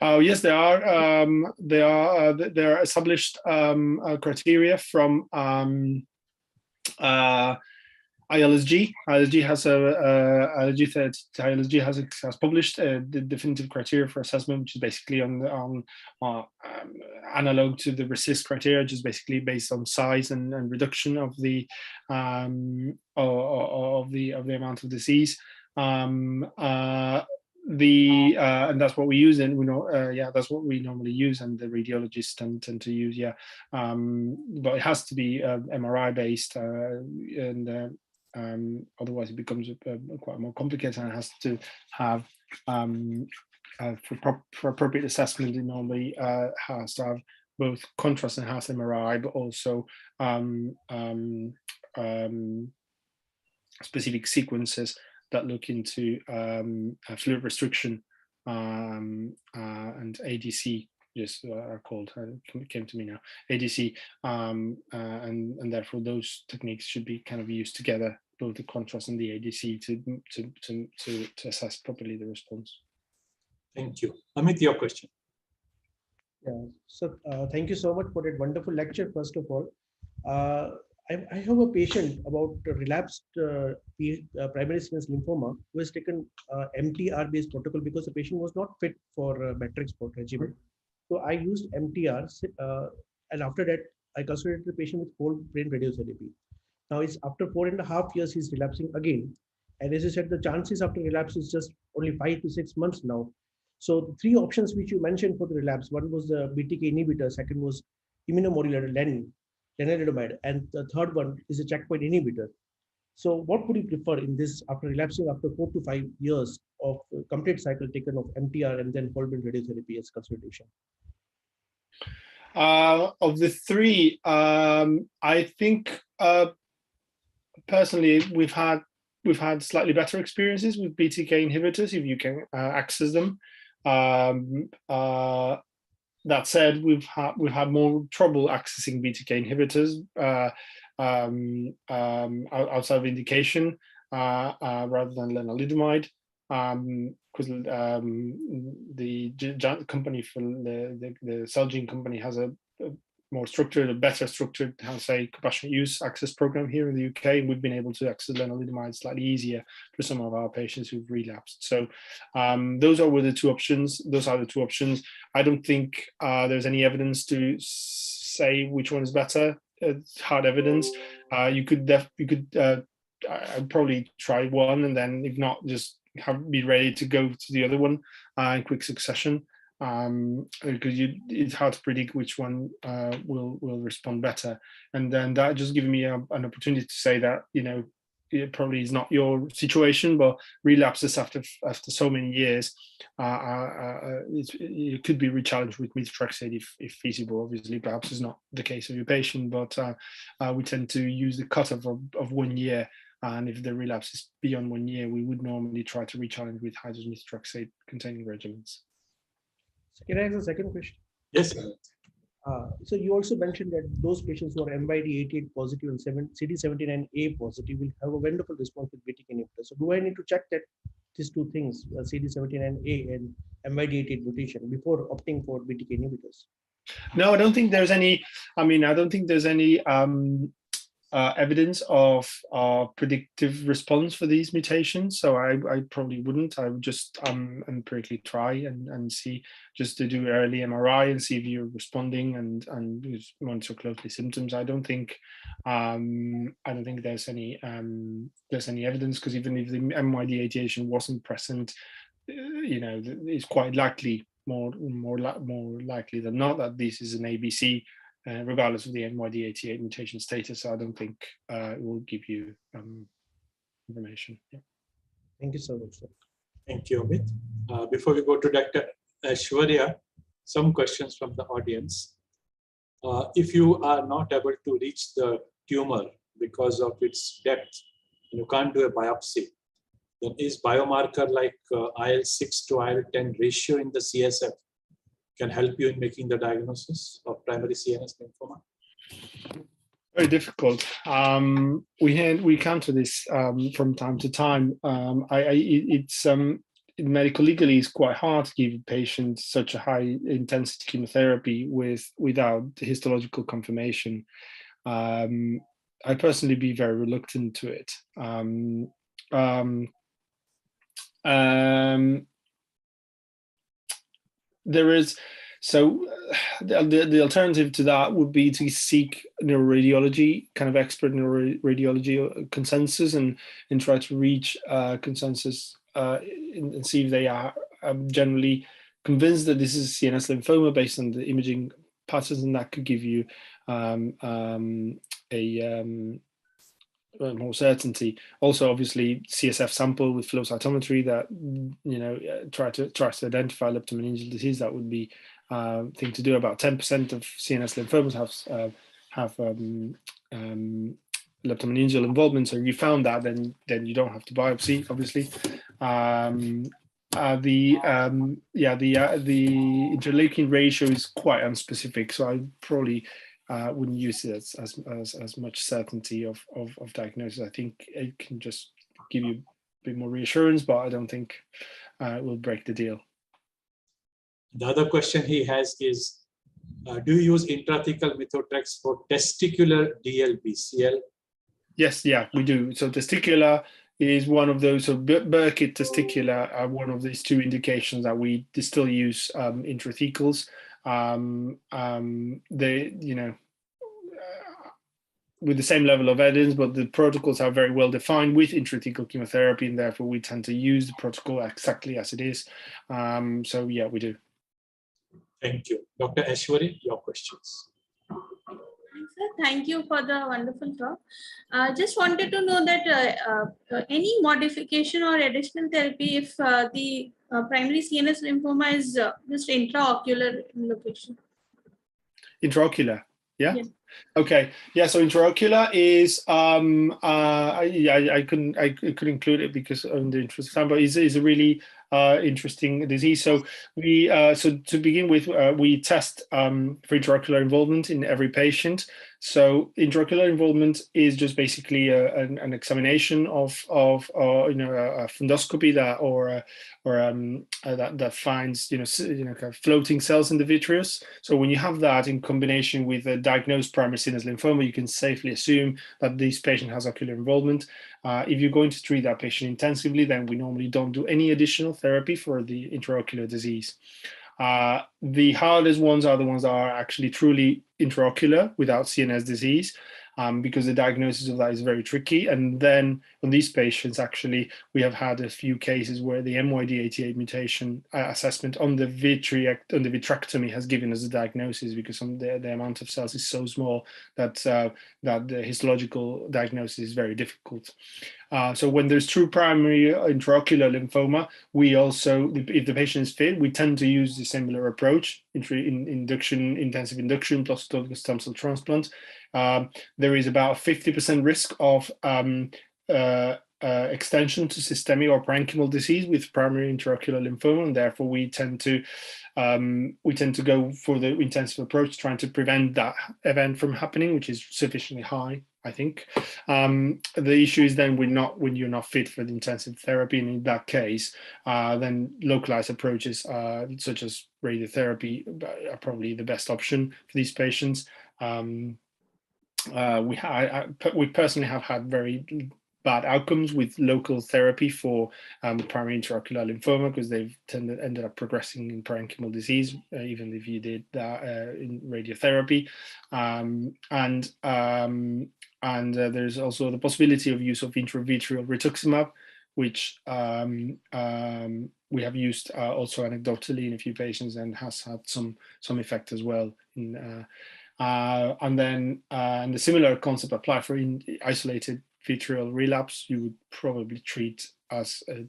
Yes, there are. There are established criteria from ILSG. ILSG has published the definitive criteria for assessment, which is basically on analog to the RECIST criteria, which is basically based on size and reduction of the amount of disease. And that's what we use, and we know, that's what we normally use, and the radiologists tend to use, but it has to be MRI based, and otherwise it becomes quite more complicated, and it has to have for appropriate assessment. It normally has to have both contrast enhanced MRI, but also specific sequences that look into fluid restriction and ADC, just are called, it came to me now, ADC, and therefore those techniques should be kind of used together, both the contrast and the ADC, to assess properly the response.
Thank you. Amit, your question.
Yeah, so thank you so much for that wonderful lecture, first of all. I have a patient about relapsed primary CNS lymphoma who has taken MTR-based protocol because the patient was not fit for matrix regimen. So I used MTR, and after that, I considered the patient with whole brain radiotherapy. Now it's after 4.5 years, he's relapsing again. And as I said, the chances after relapse is just only 5 to 6 months now. So the three options which you mentioned for the relapse, one was the BTK inhibitor, second was immunomodulator, lenalidomide, and the third one is a checkpoint inhibitor. So what would you prefer in this after relapsing after 4 to 5 years of complete cycle taken of MTR and then whole brain radiotherapy as consultation?
Of the three, I think personally we've had slightly better experiences with BTK inhibitors if you can access them. That said, we've had more trouble accessing BTK inhibitors outside of indication rather than lenalidomide, because the company for the Celgene company has a more structured, a better structured, how to say, compassionate use access program here in the UK, and we've been able to access lenalidomide slightly easier for some of our patients who've relapsed. So those are the two options. I don't think there's any evidence to say which one is better. It's hard evidence. You could I'd probably try one, and then if not, just be ready to go to the other one in quick succession. Because it's hard to predict which one will respond better, and then that just gives me an opportunity to say that, you know, it probably is not your situation, but relapses after so many years, it could be rechallenged with methotrexate if feasible. Obviously, perhaps is not the case of your patient, but we tend to use the cutoff of 1 year. And if the relapse is beyond 1 year, we would normally try to rechallenge with high-dose methotrexate containing regimens.
Can I ask a second question?
Yes.
So you also mentioned that those patients who are MYD88 positive and CD79A positive will have a wonderful response with BTK inhibitor. So do I need to check that these two things, CD79A and MYD88 mutation, before opting for BTK inhibitors?
No, I don't think there's any. I mean, I don't think there's any evidence of predictive response for these mutations. So I probably wouldn't. I would just empirically try and see, just to do early MRI and see if you're responding and monitor closely symptoms. I don't think there's any evidence, because even if the MYD88 wasn't present, it's quite likely, more likely than not, that this is an ABC, regardless of the MYD88 mutation status. So I don't think it will give you information. Yeah.
Thank you so much, sir.
Thank you, Amit. Before we go to Dr. Aishwarya, some questions from the audience. If you are not able to reach the tumor because of its depth, you can't do a biopsy, then is biomarker like IL-6 to IL-10 ratio in the CSF can help you in making the diagnosis of primary CNS lymphoma?
Very difficult. We counter this from time to time. It's medical legally, it's quite hard to give a patient such a high intensity chemotherapy without histological confirmation. I personally be very reluctant to it. There is, so the alternative to that would be to seek neuroradiology, kind of expert neuroradiology consensus, and try to reach consensus and see if they are generally convinced that this is CNS lymphoma based on the imaging patterns, and that could give you more certainty. Also, obviously, CSF sample with flow cytometry that try to identify leptomeningeal disease. That would be thing to do. About 10% of CNS lymphomas have leptomeningeal involvement. So if you found that, then you don't have to biopsy, obviously. The interleukin ratio is quite unspecific, so I probably wouldn't use it as much certainty of diagnosis. I think it can just give you a bit more reassurance, but I don't think it will break the deal.
The other question he has is, do you use intrathecal methotrexate for testicular DLBCL?
Yes, yeah, we do. So testicular is one of those. So Burkitt testicular are one of these two indications that we still use intrathecals. They, with the same level of evidence, but the protocols are very well defined with intrathecal chemotherapy, and therefore we tend to use the protocol exactly as it is. So yeah, we do.
Thank you. Dr. Aishwarya, your questions.
Thank you for the wonderful talk. Just wanted to know that any modification or additional therapy if the primary CNS lymphoma is just intraocular in location.
Intraocular, yeah?
Yes.
Okay, yeah. So intraocular is I could include it because of the interest of time, but it's a really interesting disease. So we so to begin with, we test for intraocular involvement in every patient. So intraocular involvement is just basically an examination of a fundoscopy that finds kind of floating cells in the vitreous. So when you have that in combination with a diagnosed primary CNS lymphoma, you can safely assume that this patient has ocular involvement. If you're going to treat that patient intensively, then we normally don't do any additional therapy for the intraocular disease. The hardest ones are the ones that are actually truly intraocular without CNS disease, because the diagnosis of that is very tricky. And then on these patients, actually, we have had a few cases where the MYD88 mutation assessment on the vitrectomy has given us a diagnosis, because the amount of cells is so small that the histological diagnosis is very difficult. So when there's true primary intraocular lymphoma, we also, if the patient is fit, we tend to use the similar approach, intensive induction plus autologous stem cell transplant. There is about a 50% risk of extension to systemic or parenchymal disease with primary intraocular lymphoma, and therefore we tend to go for the intensive approach, trying to prevent that event from happening, which is sufficiently high. I think. The issue is then when you're not fit for the intensive therapy, and in that case, then localized approaches such as radiotherapy are probably the best option for these patients. We personally have had very bad outcomes with local therapy for primary intraocular lymphoma, because they've ended up progressing in parenchymal disease, even if you did that in radiotherapy. There's also the possibility of use of intravitreal rituximab, which we have used also anecdotally in a few patients, and has had some effect as well. And the similar concept apply for isolated vitreal relapse. You would probably treat as a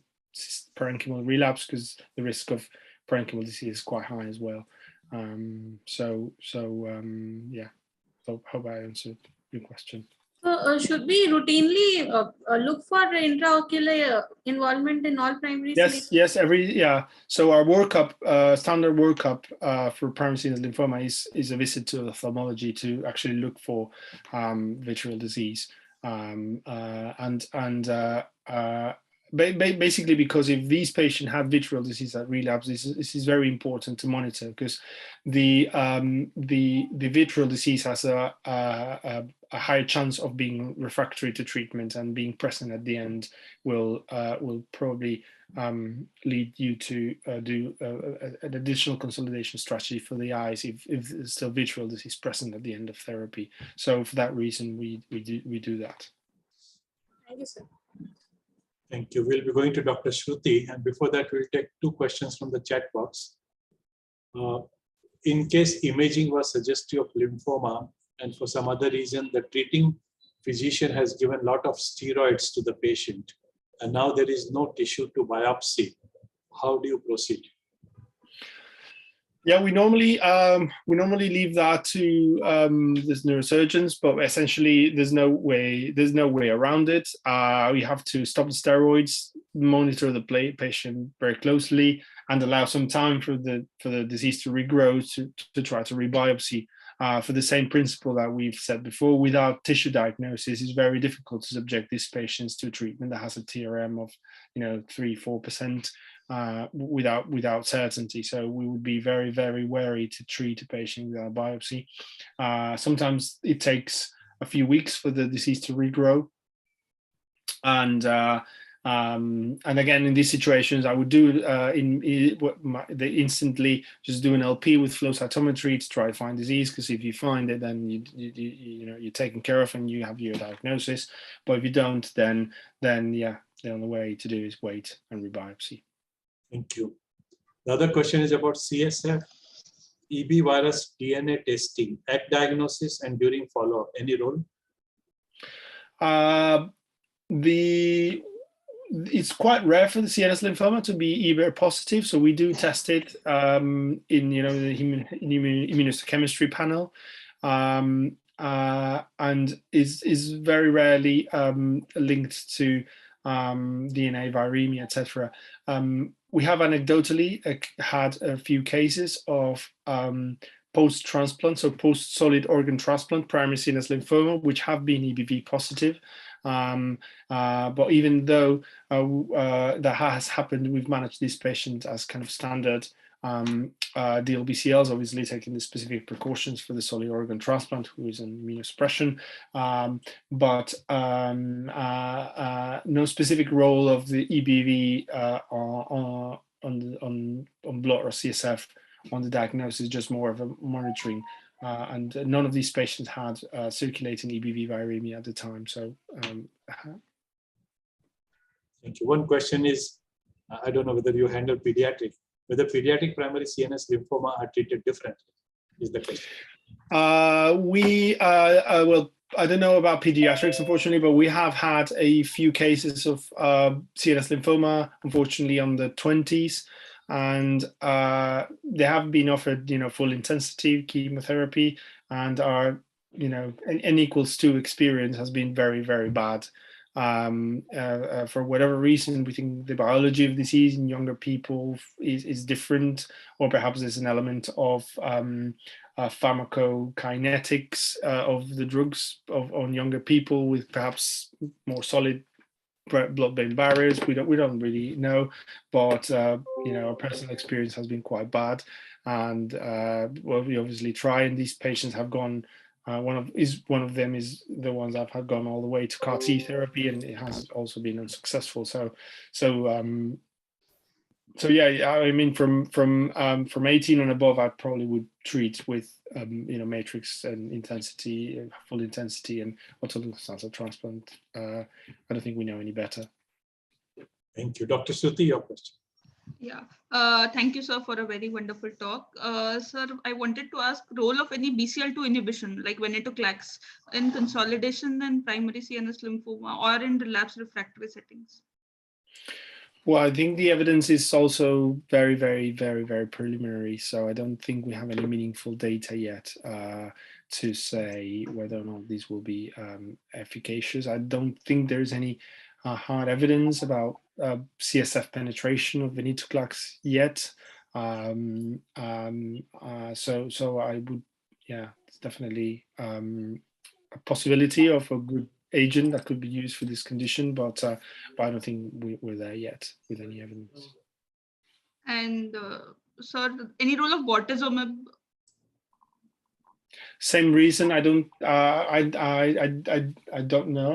parenchymal relapse, because the risk of parenchymal disease is quite high as well. Yeah, so hope I answered your question.
So should we routinely look for intraocular involvement in all primary?
Yes. So our workup, standard workup for primary CNS lymphoma is a visit to ophthalmology to actually look for vitreal disease, basically because if these patients have vitreal disease at relapse, this is very important to monitor, because the vitreal disease has a higher chance of being refractory to treatment, and being present at the end will probably lead you to do an additional consolidation strategy for the eyes if there's still vitreal disease present at the end of therapy. So for that reason, we do that.
Thank you, sir.
Thank you. We'll be going to Dr. Shruti, and before that, we'll take 2 questions from the chat box. In case imaging was suggestive of lymphoma, and for some other reason, the treating physician has given a lot of steroids to the patient, and now there is no tissue to biopsy, how do you proceed?
Yeah, we normally leave that to the neurosurgeons, but essentially there's no way around it. We have to stop the steroids, monitor the patient very closely, and allow some time for the disease to regrow to try to rebiopsy. For the same principle that we've said before, without tissue diagnosis, it's very difficult to subject these patients to a treatment that has a TRM of 3-4%. Without certainty. So we would be very, very wary to treat a patient without a biopsy. Sometimes it takes a few weeks for the disease to regrow. And again, in these situations, I would do instantly just do an LP with flow cytometry to try to find disease, because if you find it, then you're taken care of and you have your diagnosis. But if you don't, then yeah, the only way to do is wait and rebiopsy.
Thank you. The other question is about CSF, EB virus DNA testing at diagnosis and during follow-up. Any role?
It's quite rare for the CNS lymphoma to be EBV positive, so we do test it in the immunohistochemistry panel, and is very rarely linked to DNA viremia, etc. We have anecdotally had a few cases of post-transplant, so post-solid organ transplant primary CNS lymphoma, which have been EBV positive. But even though that has happened, we've managed this patient as kind of standard DLBCLs, obviously taking the specific precautions for the solid organ transplant, who is an immunosuppression, but no specific role of the EBV on blood or CSF on the diagnosis, just more of a monitoring. And none of these patients had circulating EBV viremia at the time. So,
thank you. One question is, I don't know whether you handle pediatric, whether pediatric primary CNS lymphoma are treated differently, is the question.
Well, I don't know about pediatrics, unfortunately, but we have had a few cases of CNS lymphoma, unfortunately, on the 20s. And they have been offered, full intensity chemotherapy, and our, N equals 2 experience has been very, very bad. For whatever reason, we think the biology of disease in younger people is different, or perhaps there's an element of pharmacokinetics of the drugs on younger people with perhaps more solid blood-brain barriers. We don't really know, but our personal experience has been quite bad, and well, we obviously try, and these patients have gone. One of them is the ones that have gone all the way to CAR T therapy, and it has also been unsuccessful. So yeah, I mean, from 18 and above, I probably would treat with matrix and intensity, full intensity, and autologous stem cell transplant. I don't think we know any better.
Thank you, Dr. Suti. Your question.
Yeah, thank you, sir, for a very wonderful talk. Sir, I wanted to ask role of any BCL2 inhibition like venetoclax in consolidation and primary CNS lymphoma or in relapsed refractory settings.
Well, I think the evidence is also very, very, very, very preliminary. So I don't think we have any meaningful data yet to say whether or not these will be efficacious. I don't think there's any hard evidence about CSF penetration of venetoclax yet. So I would, yeah, it's definitely a possibility of a good agent that could be used for this condition, but I don't think we're there yet with any evidence.
And sir, any role of bortezomib?
Same reason. I don't. I don't know.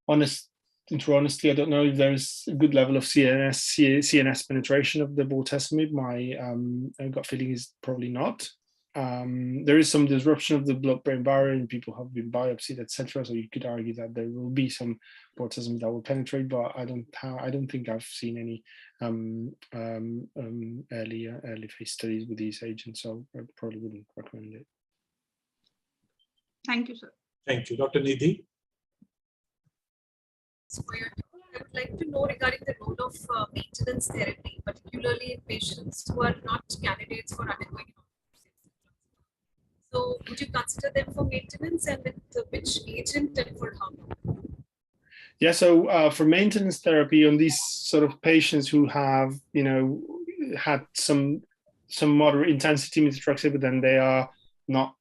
Honestly, I don't know if there's a good level of CNS penetration of the bortezomib. My gut feeling is probably not. There is some disruption of the blood-brain barrier, and people have been biopsied, etc. So you could argue that there will be some bortezomib that will penetrate, but I don't think I've seen any early phase studies with these agents, so I probably wouldn't recommend it.
Thank you, sir.
Thank you, Dr. Nidhi.
So I would like to know regarding the role of maintenance therapy, particularly in patients who are not candidates for undergoing. So would you consider them for maintenance, and with which agent and for how long?
Yeah, so for maintenance therapy on these sort of patients who have, had some moderate intensity methotrexate, but then they are not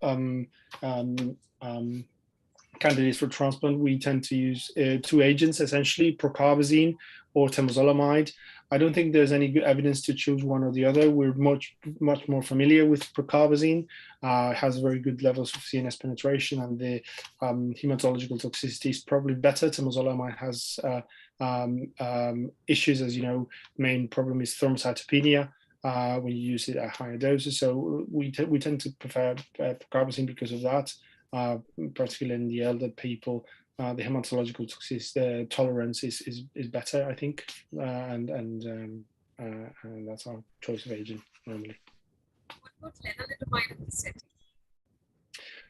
candidates for transplant, we tend to use two agents, essentially procarbazine or temozolomide. I don't think there's any good evidence to choose one or the other. We're much more familiar with procarbazine. It has very good levels of CNS penetration, and the hematological toxicity is probably better. Temozolomide has issues, as you know. Main problem is thrombocytopenia when you use it at higher doses. So we tend to prefer procarbazine because of that. Particularly in the elder people, the hematological toxicity tolerance is better, I think, and that's our choice of agent normally.
What about lenalidomide in this setting?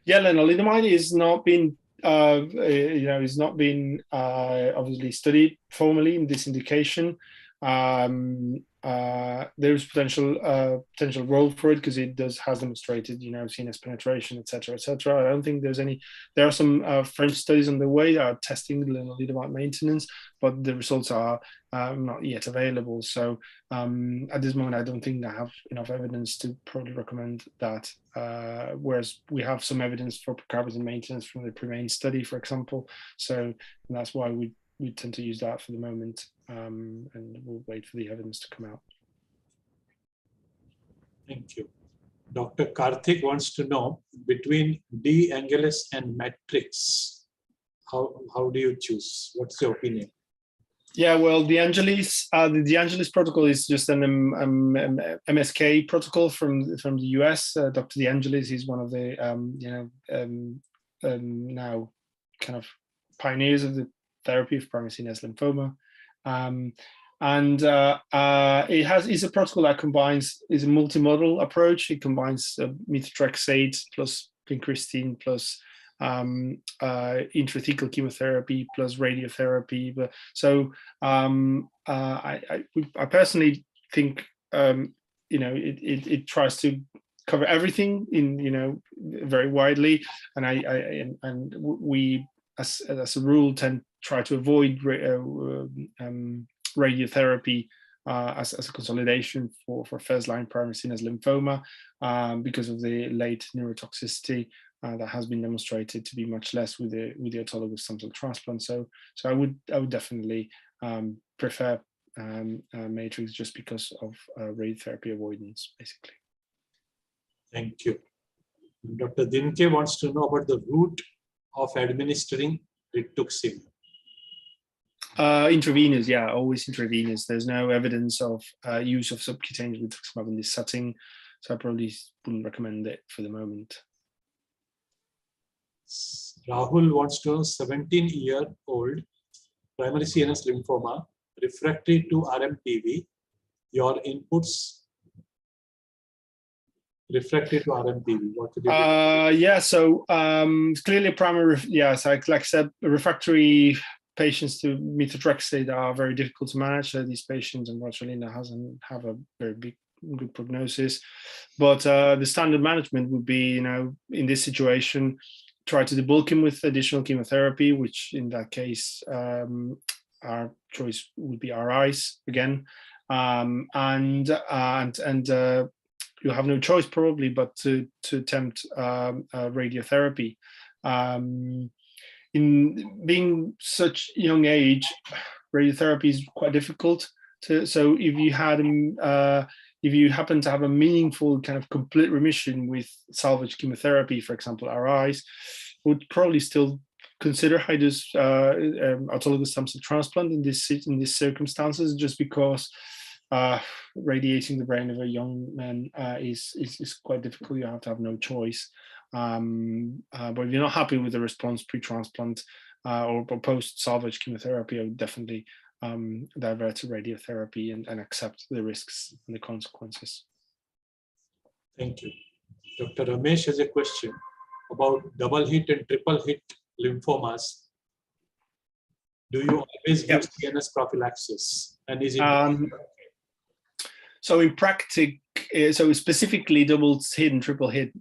Yeah, lenalidomide is not been is not been obviously studied formally in this indication. There is potential role for it because it has demonstrated, CNS penetration, etc., etc. I don't think there's any. There are some French studies on the way that are testing lenalidomide maintenance, but the results are not yet available. So at this moment, I don't think I have enough evidence to probably recommend that. Whereas we have some evidence for procarbazine maintenance from the PREMAIN study, for example. So that's why we tend to use that for the moment, and we'll wait for the evidence to come out.
Thank you. Dr. Karthik wants to know, between De Angelis and Matrix, how do you choose? What's your opinion?
Yeah, well, the De Angelis protocol is just an MSK protocol from the US. Dr. De Angelis is one of the now kind of pioneers of the therapy of primary CNS lymphoma, and it's a protocol that is a multimodal approach. It combines methotrexate plus vincristine plus intrathecal chemotherapy plus radiotherapy. But so I personally think it tries to cover everything in very widely, and we as a rule try to avoid radiotherapy as a consolidation for first-line primary CNS lymphoma because of the late neurotoxicity that has been demonstrated to be much less with the autologous stem cell transplant. So I would definitely prefer matrix just because of radiotherapy avoidance, basically.
Thank you. Dr. Dinke wants to know about the route of administering rituximab.
Intravenous, yeah, always intravenous. There's no evidence of use of subcutaneous rituximab in this setting, so I probably wouldn't recommend it for the moment.
Rahul wants to know 17-year-old primary CNS lymphoma refractory to RMPV. Your inputs refractory to RMPV. What would you do?
Yeah, so clearly primary, so like I said, refractory patients to methotrexate are very difficult to manage. So these patients, unfortunately, doesn't have a very good prognosis. But the standard management would be, in this situation, try to debulk him with additional chemotherapy, which in that case, our choice would be RIs again, and you have no choice probably but to attempt radiotherapy. In being such young age, radiotherapy is quite difficult. So if you happen to have a meaningful kind of complete remission with salvage chemotherapy, for example, RIs, would probably still consider high-dose autologous stem cell transplant in these circumstances, just because radiating the brain of a young man is quite difficult. You have to have no choice. But if you're not happy with the response pre-transplant or post-salvage chemotherapy, I would definitely divert to radiotherapy and accept the risks and the consequences.
Thank you. Dr. Ramesh has a question about double hit and triple hit lymphomas. Do you always give CNS prophylaxis? And is it
so in practice, so specifically double hit and triple hit,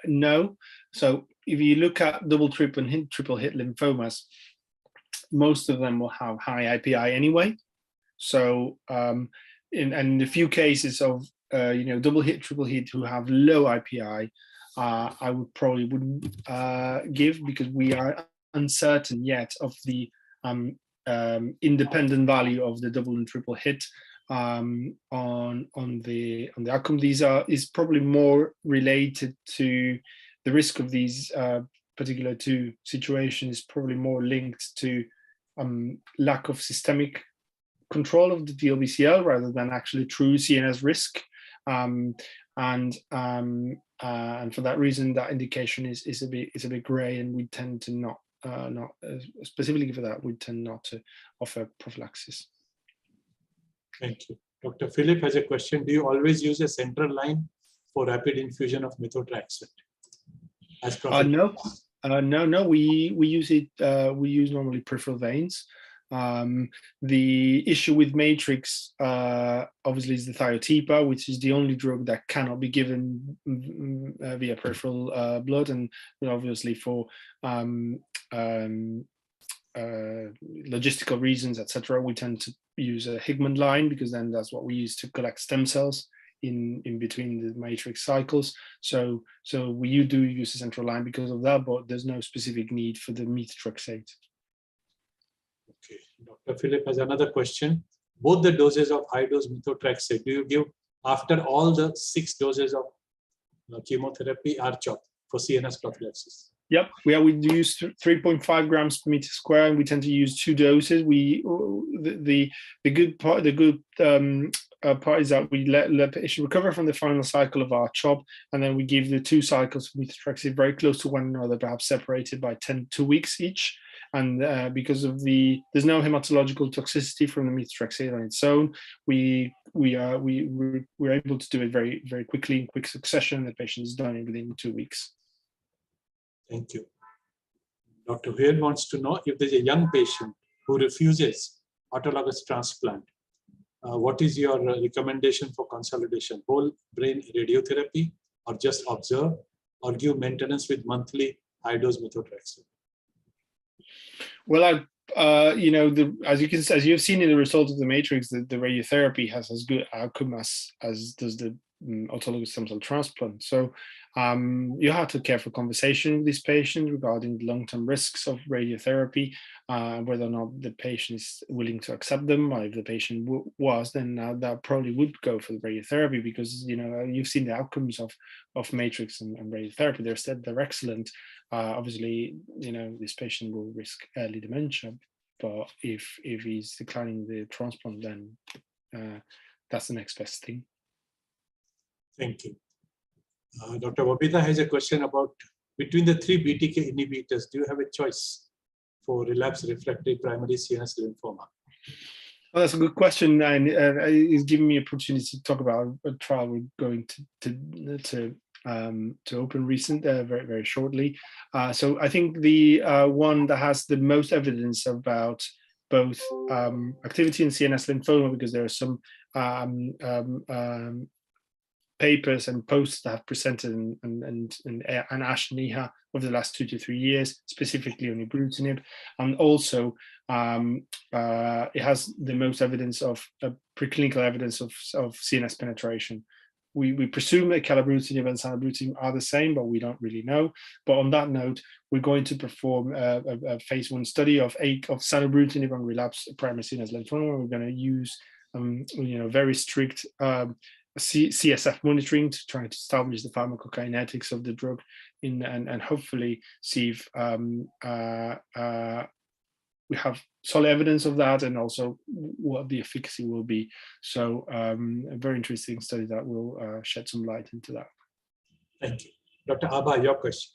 no. So if you look at double, triple hit lymphomas, most of them will have high IPI anyway. So in a few cases of double hit, triple hit who have low IPI, I wouldn't give, because we are uncertain yet of the independent value of the double and triple hit on the outcome. Is probably more related to the risk of these particular two situations, probably more linked to lack of systemic control of the DLBCL rather than actually true CNS risk. And for that reason, that indication is a bit gray, and we tend to not specifically for that, we tend not to offer prophylaxis.
Thank you. Dr. Philip has a question. Do you always use a central line for rapid infusion of methotrexate?
No. We use it. We use normally peripheral veins. The issue with matrix obviously is the thiotepa, which is the only drug that cannot be given via peripheral blood, and obviously for logistical reasons, etc., we tend to use a Higman line, because then that's what we use to collect stem cells in between the matrix cycles. So we do use a central line because of that, but there's no specific need for the methotrexate.
Okay, Dr. Philip has another question. Both the doses of high-dose methotrexate, do you give after all the 6 doses of chemotherapy R-CHOP for CNS prophylaxis?
Yep, we use 3.5 grams per meter square, and we tend to use 2 doses. The good part is that we let the patient recover from the final cycle of R-CHOP, and then we give the 2 cycles of methotrexate very close to one another, perhaps separated by 2 weeks each. And because of there's no hematological toxicity from the methotrexate on its own, we're able to do it very, very quickly in quick succession. The patient is done within 2 weeks.
Thank you. Dr. Huyen wants to know if there's a young patient who refuses autologous transplant, what is your recommendation for consolidation? Whole brain radiotherapy, or just observe, or give maintenance with monthly high-dose methotrexate?
Well, as you've seen in the result of the matrix, the radiotherapy has as good outcome as does the autologous stem cell transplant. So you have to careful conversation with these patients regarding the long-term risks of radiotherapy, whether or not the patient is willing to accept them, or if the patient was, then that probably would go for the radiotherapy, because you've seen the outcomes of matrix and radiotherapy. They're excellent. Obviously, this patient will risk early dementia, but if he's declining the transplant, then that's the next best thing.
Thank you. Dr. Babita has a question about, between the three BTK inhibitors, do you have a choice for relapse refractory primary CNS lymphoma?
Well, that's a good question, and it's giving me an opportunity to talk about a trial we're going to open very, very shortly. So I think the one that has the most evidence about both activity in CNS lymphoma, because there are some papers and posts that have presented in ASH and EHA over the last 2 to 3 years, specifically on ibrutinib, and also it has the most evidence of preclinical evidence of CNS penetration. We presume that acalabrutinib and zanubrutinib are the same, but we don't really know. But on that note, we're going to perform a phase 1 study of zanubrutinib on relapsed primary CNS lymphoma. We're going to use very strict CSF monitoring to try to establish the pharmacokinetics of the drug and hopefully see if we have solid evidence of that, and also what the efficacy will be. So a very interesting study that will shed some light into that.
Thank you. Dr. Abha, your question.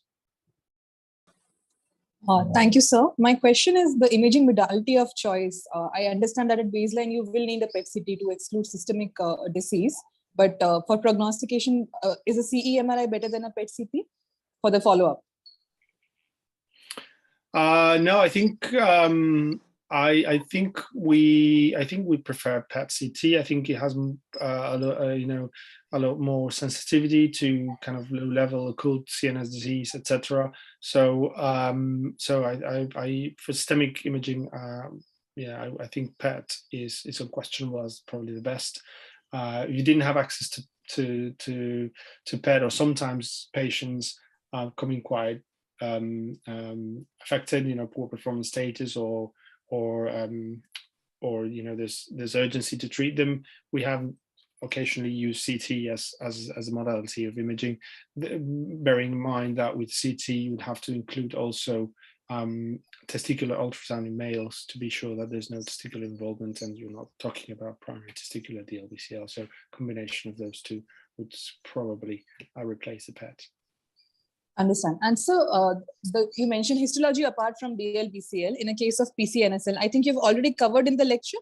Thank you, sir. My question is the imaging modality of choice. I understand that at baseline you will need a PET-CT to exclude systemic disease, but for prognostication, is a CE-MRI better than a PET-CT for the follow-up?
No, I think I think we prefer PET-CT. I think it has a lot more sensitivity to kind of low-level occult CNS disease, etc. So I for systemic imaging, I think PET is unquestionable as probably the best. If you didn't have access to PET, or sometimes patients coming quite affected, poor performance status, or there's urgency to treat them, we have occasionally used CT as a modality of imaging, bearing in mind that with CT you would have to include also testicular ultrasound in males to be sure that there's no testicular involvement and you're not talking about primary testicular DLBCL. So combination of those two would probably replace the PET.
Understand. And so you mentioned histology apart from DLBCL in a case of PCNSL. I think you've already covered in the lecture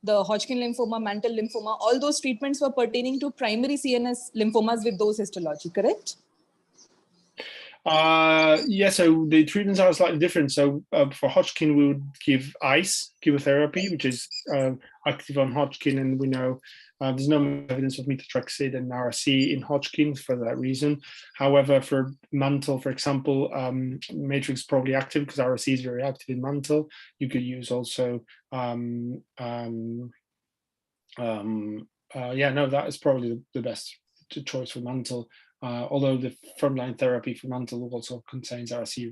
the Hodgkin lymphoma, mantle lymphoma, all those treatments were pertaining to primary CNS lymphomas with those histology, correct?
Yeah, so the treatments are slightly different. So for Hodgkin, we would give ICE chemotherapy, which is active on Hodgkin, and we know there's no evidence of methotrexate and RC in Hodgkin for that reason. However, for mantle, for example, matrix is probably active because RC is very active in mantle. You could use also, that is probably the best choice for mantle. Although the frontline therapy for mantle also contains RC,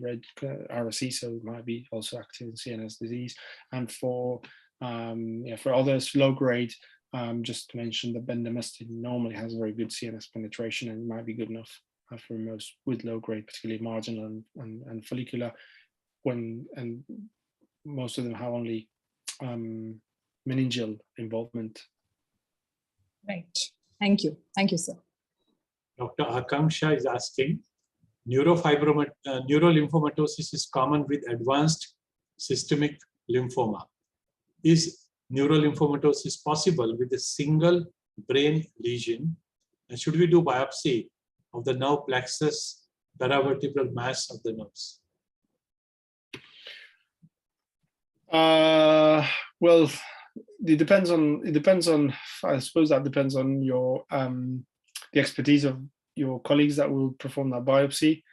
so it might be also active in CNS disease. And for others, low grade, just to mention that bendamustine normally has very good CNS penetration and might be good enough for most with low grade, particularly marginal and follicular, and most of them have only meningeal involvement.
Right. Thank you. Thank you, sir.
Dr. Akanksha is asking, neurolymphomatosis is common with advanced systemic lymphoma. Is neurolymphomatosis possible with a single brain lesion? And should we do biopsy of the nerve plexus, paravertebral mass of the nerves?
Well, it depends on. I suppose that depends on your the expertise of your colleagues that will perform that biopsy.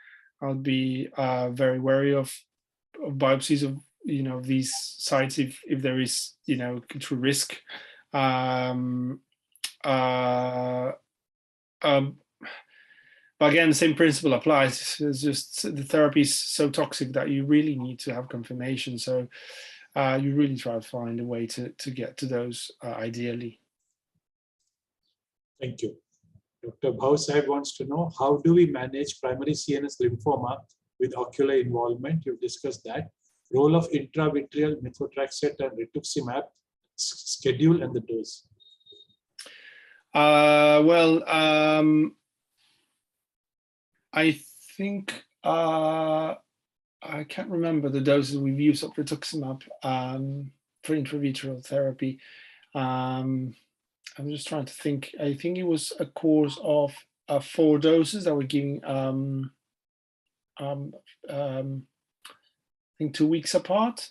I'll be very wary of biopsies of these sites if there is true risk. But again, the same principle applies. It's just the therapy is so toxic that you really need to have confirmation. So you really try to find a way to get to those ideally.
Thank you. Dr. Bhau Sahib wants to know, how do we manage primary CNS lymphoma with ocular involvement? You've discussed that. Role of intravitreal methotrexate and rituximab, schedule and the dose.
I think I can't remember the doses we've used of rituximab for intravitreal therapy. I'm just trying to think. I think it was a course of 4 doses that we're giving. I think 2 weeks apart.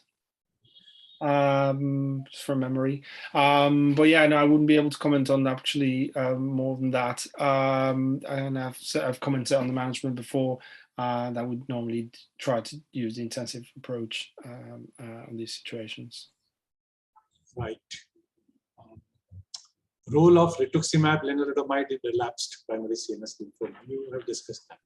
Just from memory, but yeah, no, I wouldn't be able to comment on actually more than that. And I've commented on the management before that would normally try to use the intensive approach on these situations.
Right. Role of rituximab lenalidomide in relapsed primary CNS lymphoma. You have discussed that.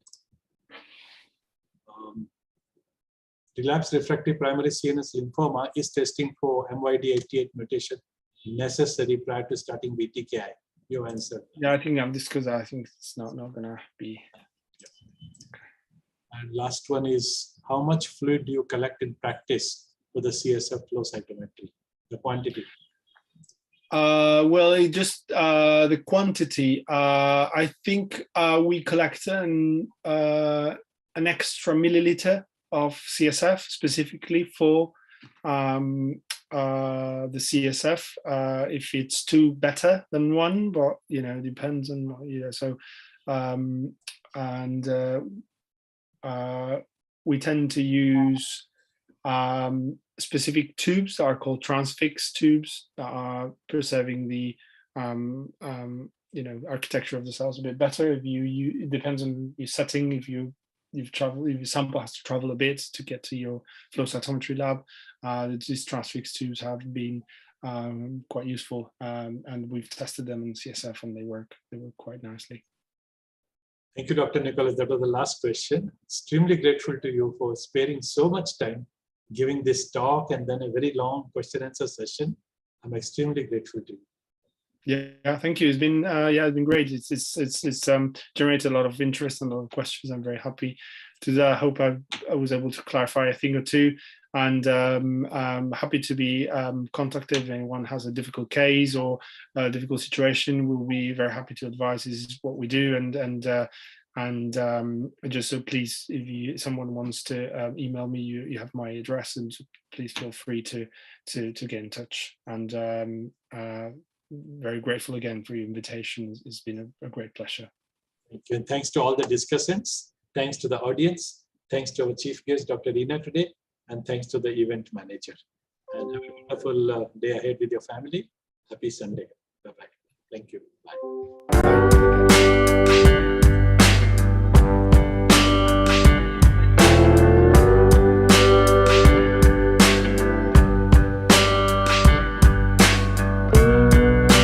Relapsed refractory primary CNS lymphoma is testing for MYD88 mutation necessary prior to starting BTKI. You answered.
Yeah, I think I'm discussed. I think it's not gonna be.
And last one is, how much fluid do you collect in practice for the CSF flow cytometry? The quantity.
Well, it just the quantity. I think we collect an extra milliliter of CSF specifically for the CSF. If it's 2, better than 1, but it depends on So we tend to use specific tubes that are called transfix tubes that are preserving the architecture of the cells a bit better. If it depends on your setting. If your sample has to travel a bit to get to your flow cytometry lab, these transfix tubes have been quite useful, and we've tested them in CSF and they work quite nicely.
Thank you, Dr. Nicholas. That was the last question. Extremely grateful to you for sparing so much time, giving this talk and then a very long question answer session. I'm extremely grateful to you.
Yeah, thank you. It's been it's been great. It's generated a lot of interest and a lot of questions. I'm very happy to that. I hope I was able to clarify a thing or two, and I'm happy to be contacted if anyone has a difficult case or a difficult situation. We'll be very happy to advise. This is what we do, and just so please, if someone wants to email me, you have my address, and please feel free to get in touch. And very grateful again for your invitation. It's been a great pleasure.
Thank you. And thanks to all the discussants. Thanks to the audience. Thanks to our chief guest, Dr. Reena, today. And thanks to the event manager. And have a wonderful day ahead with your family. Happy Sunday. Bye-bye. Thank you. Bye.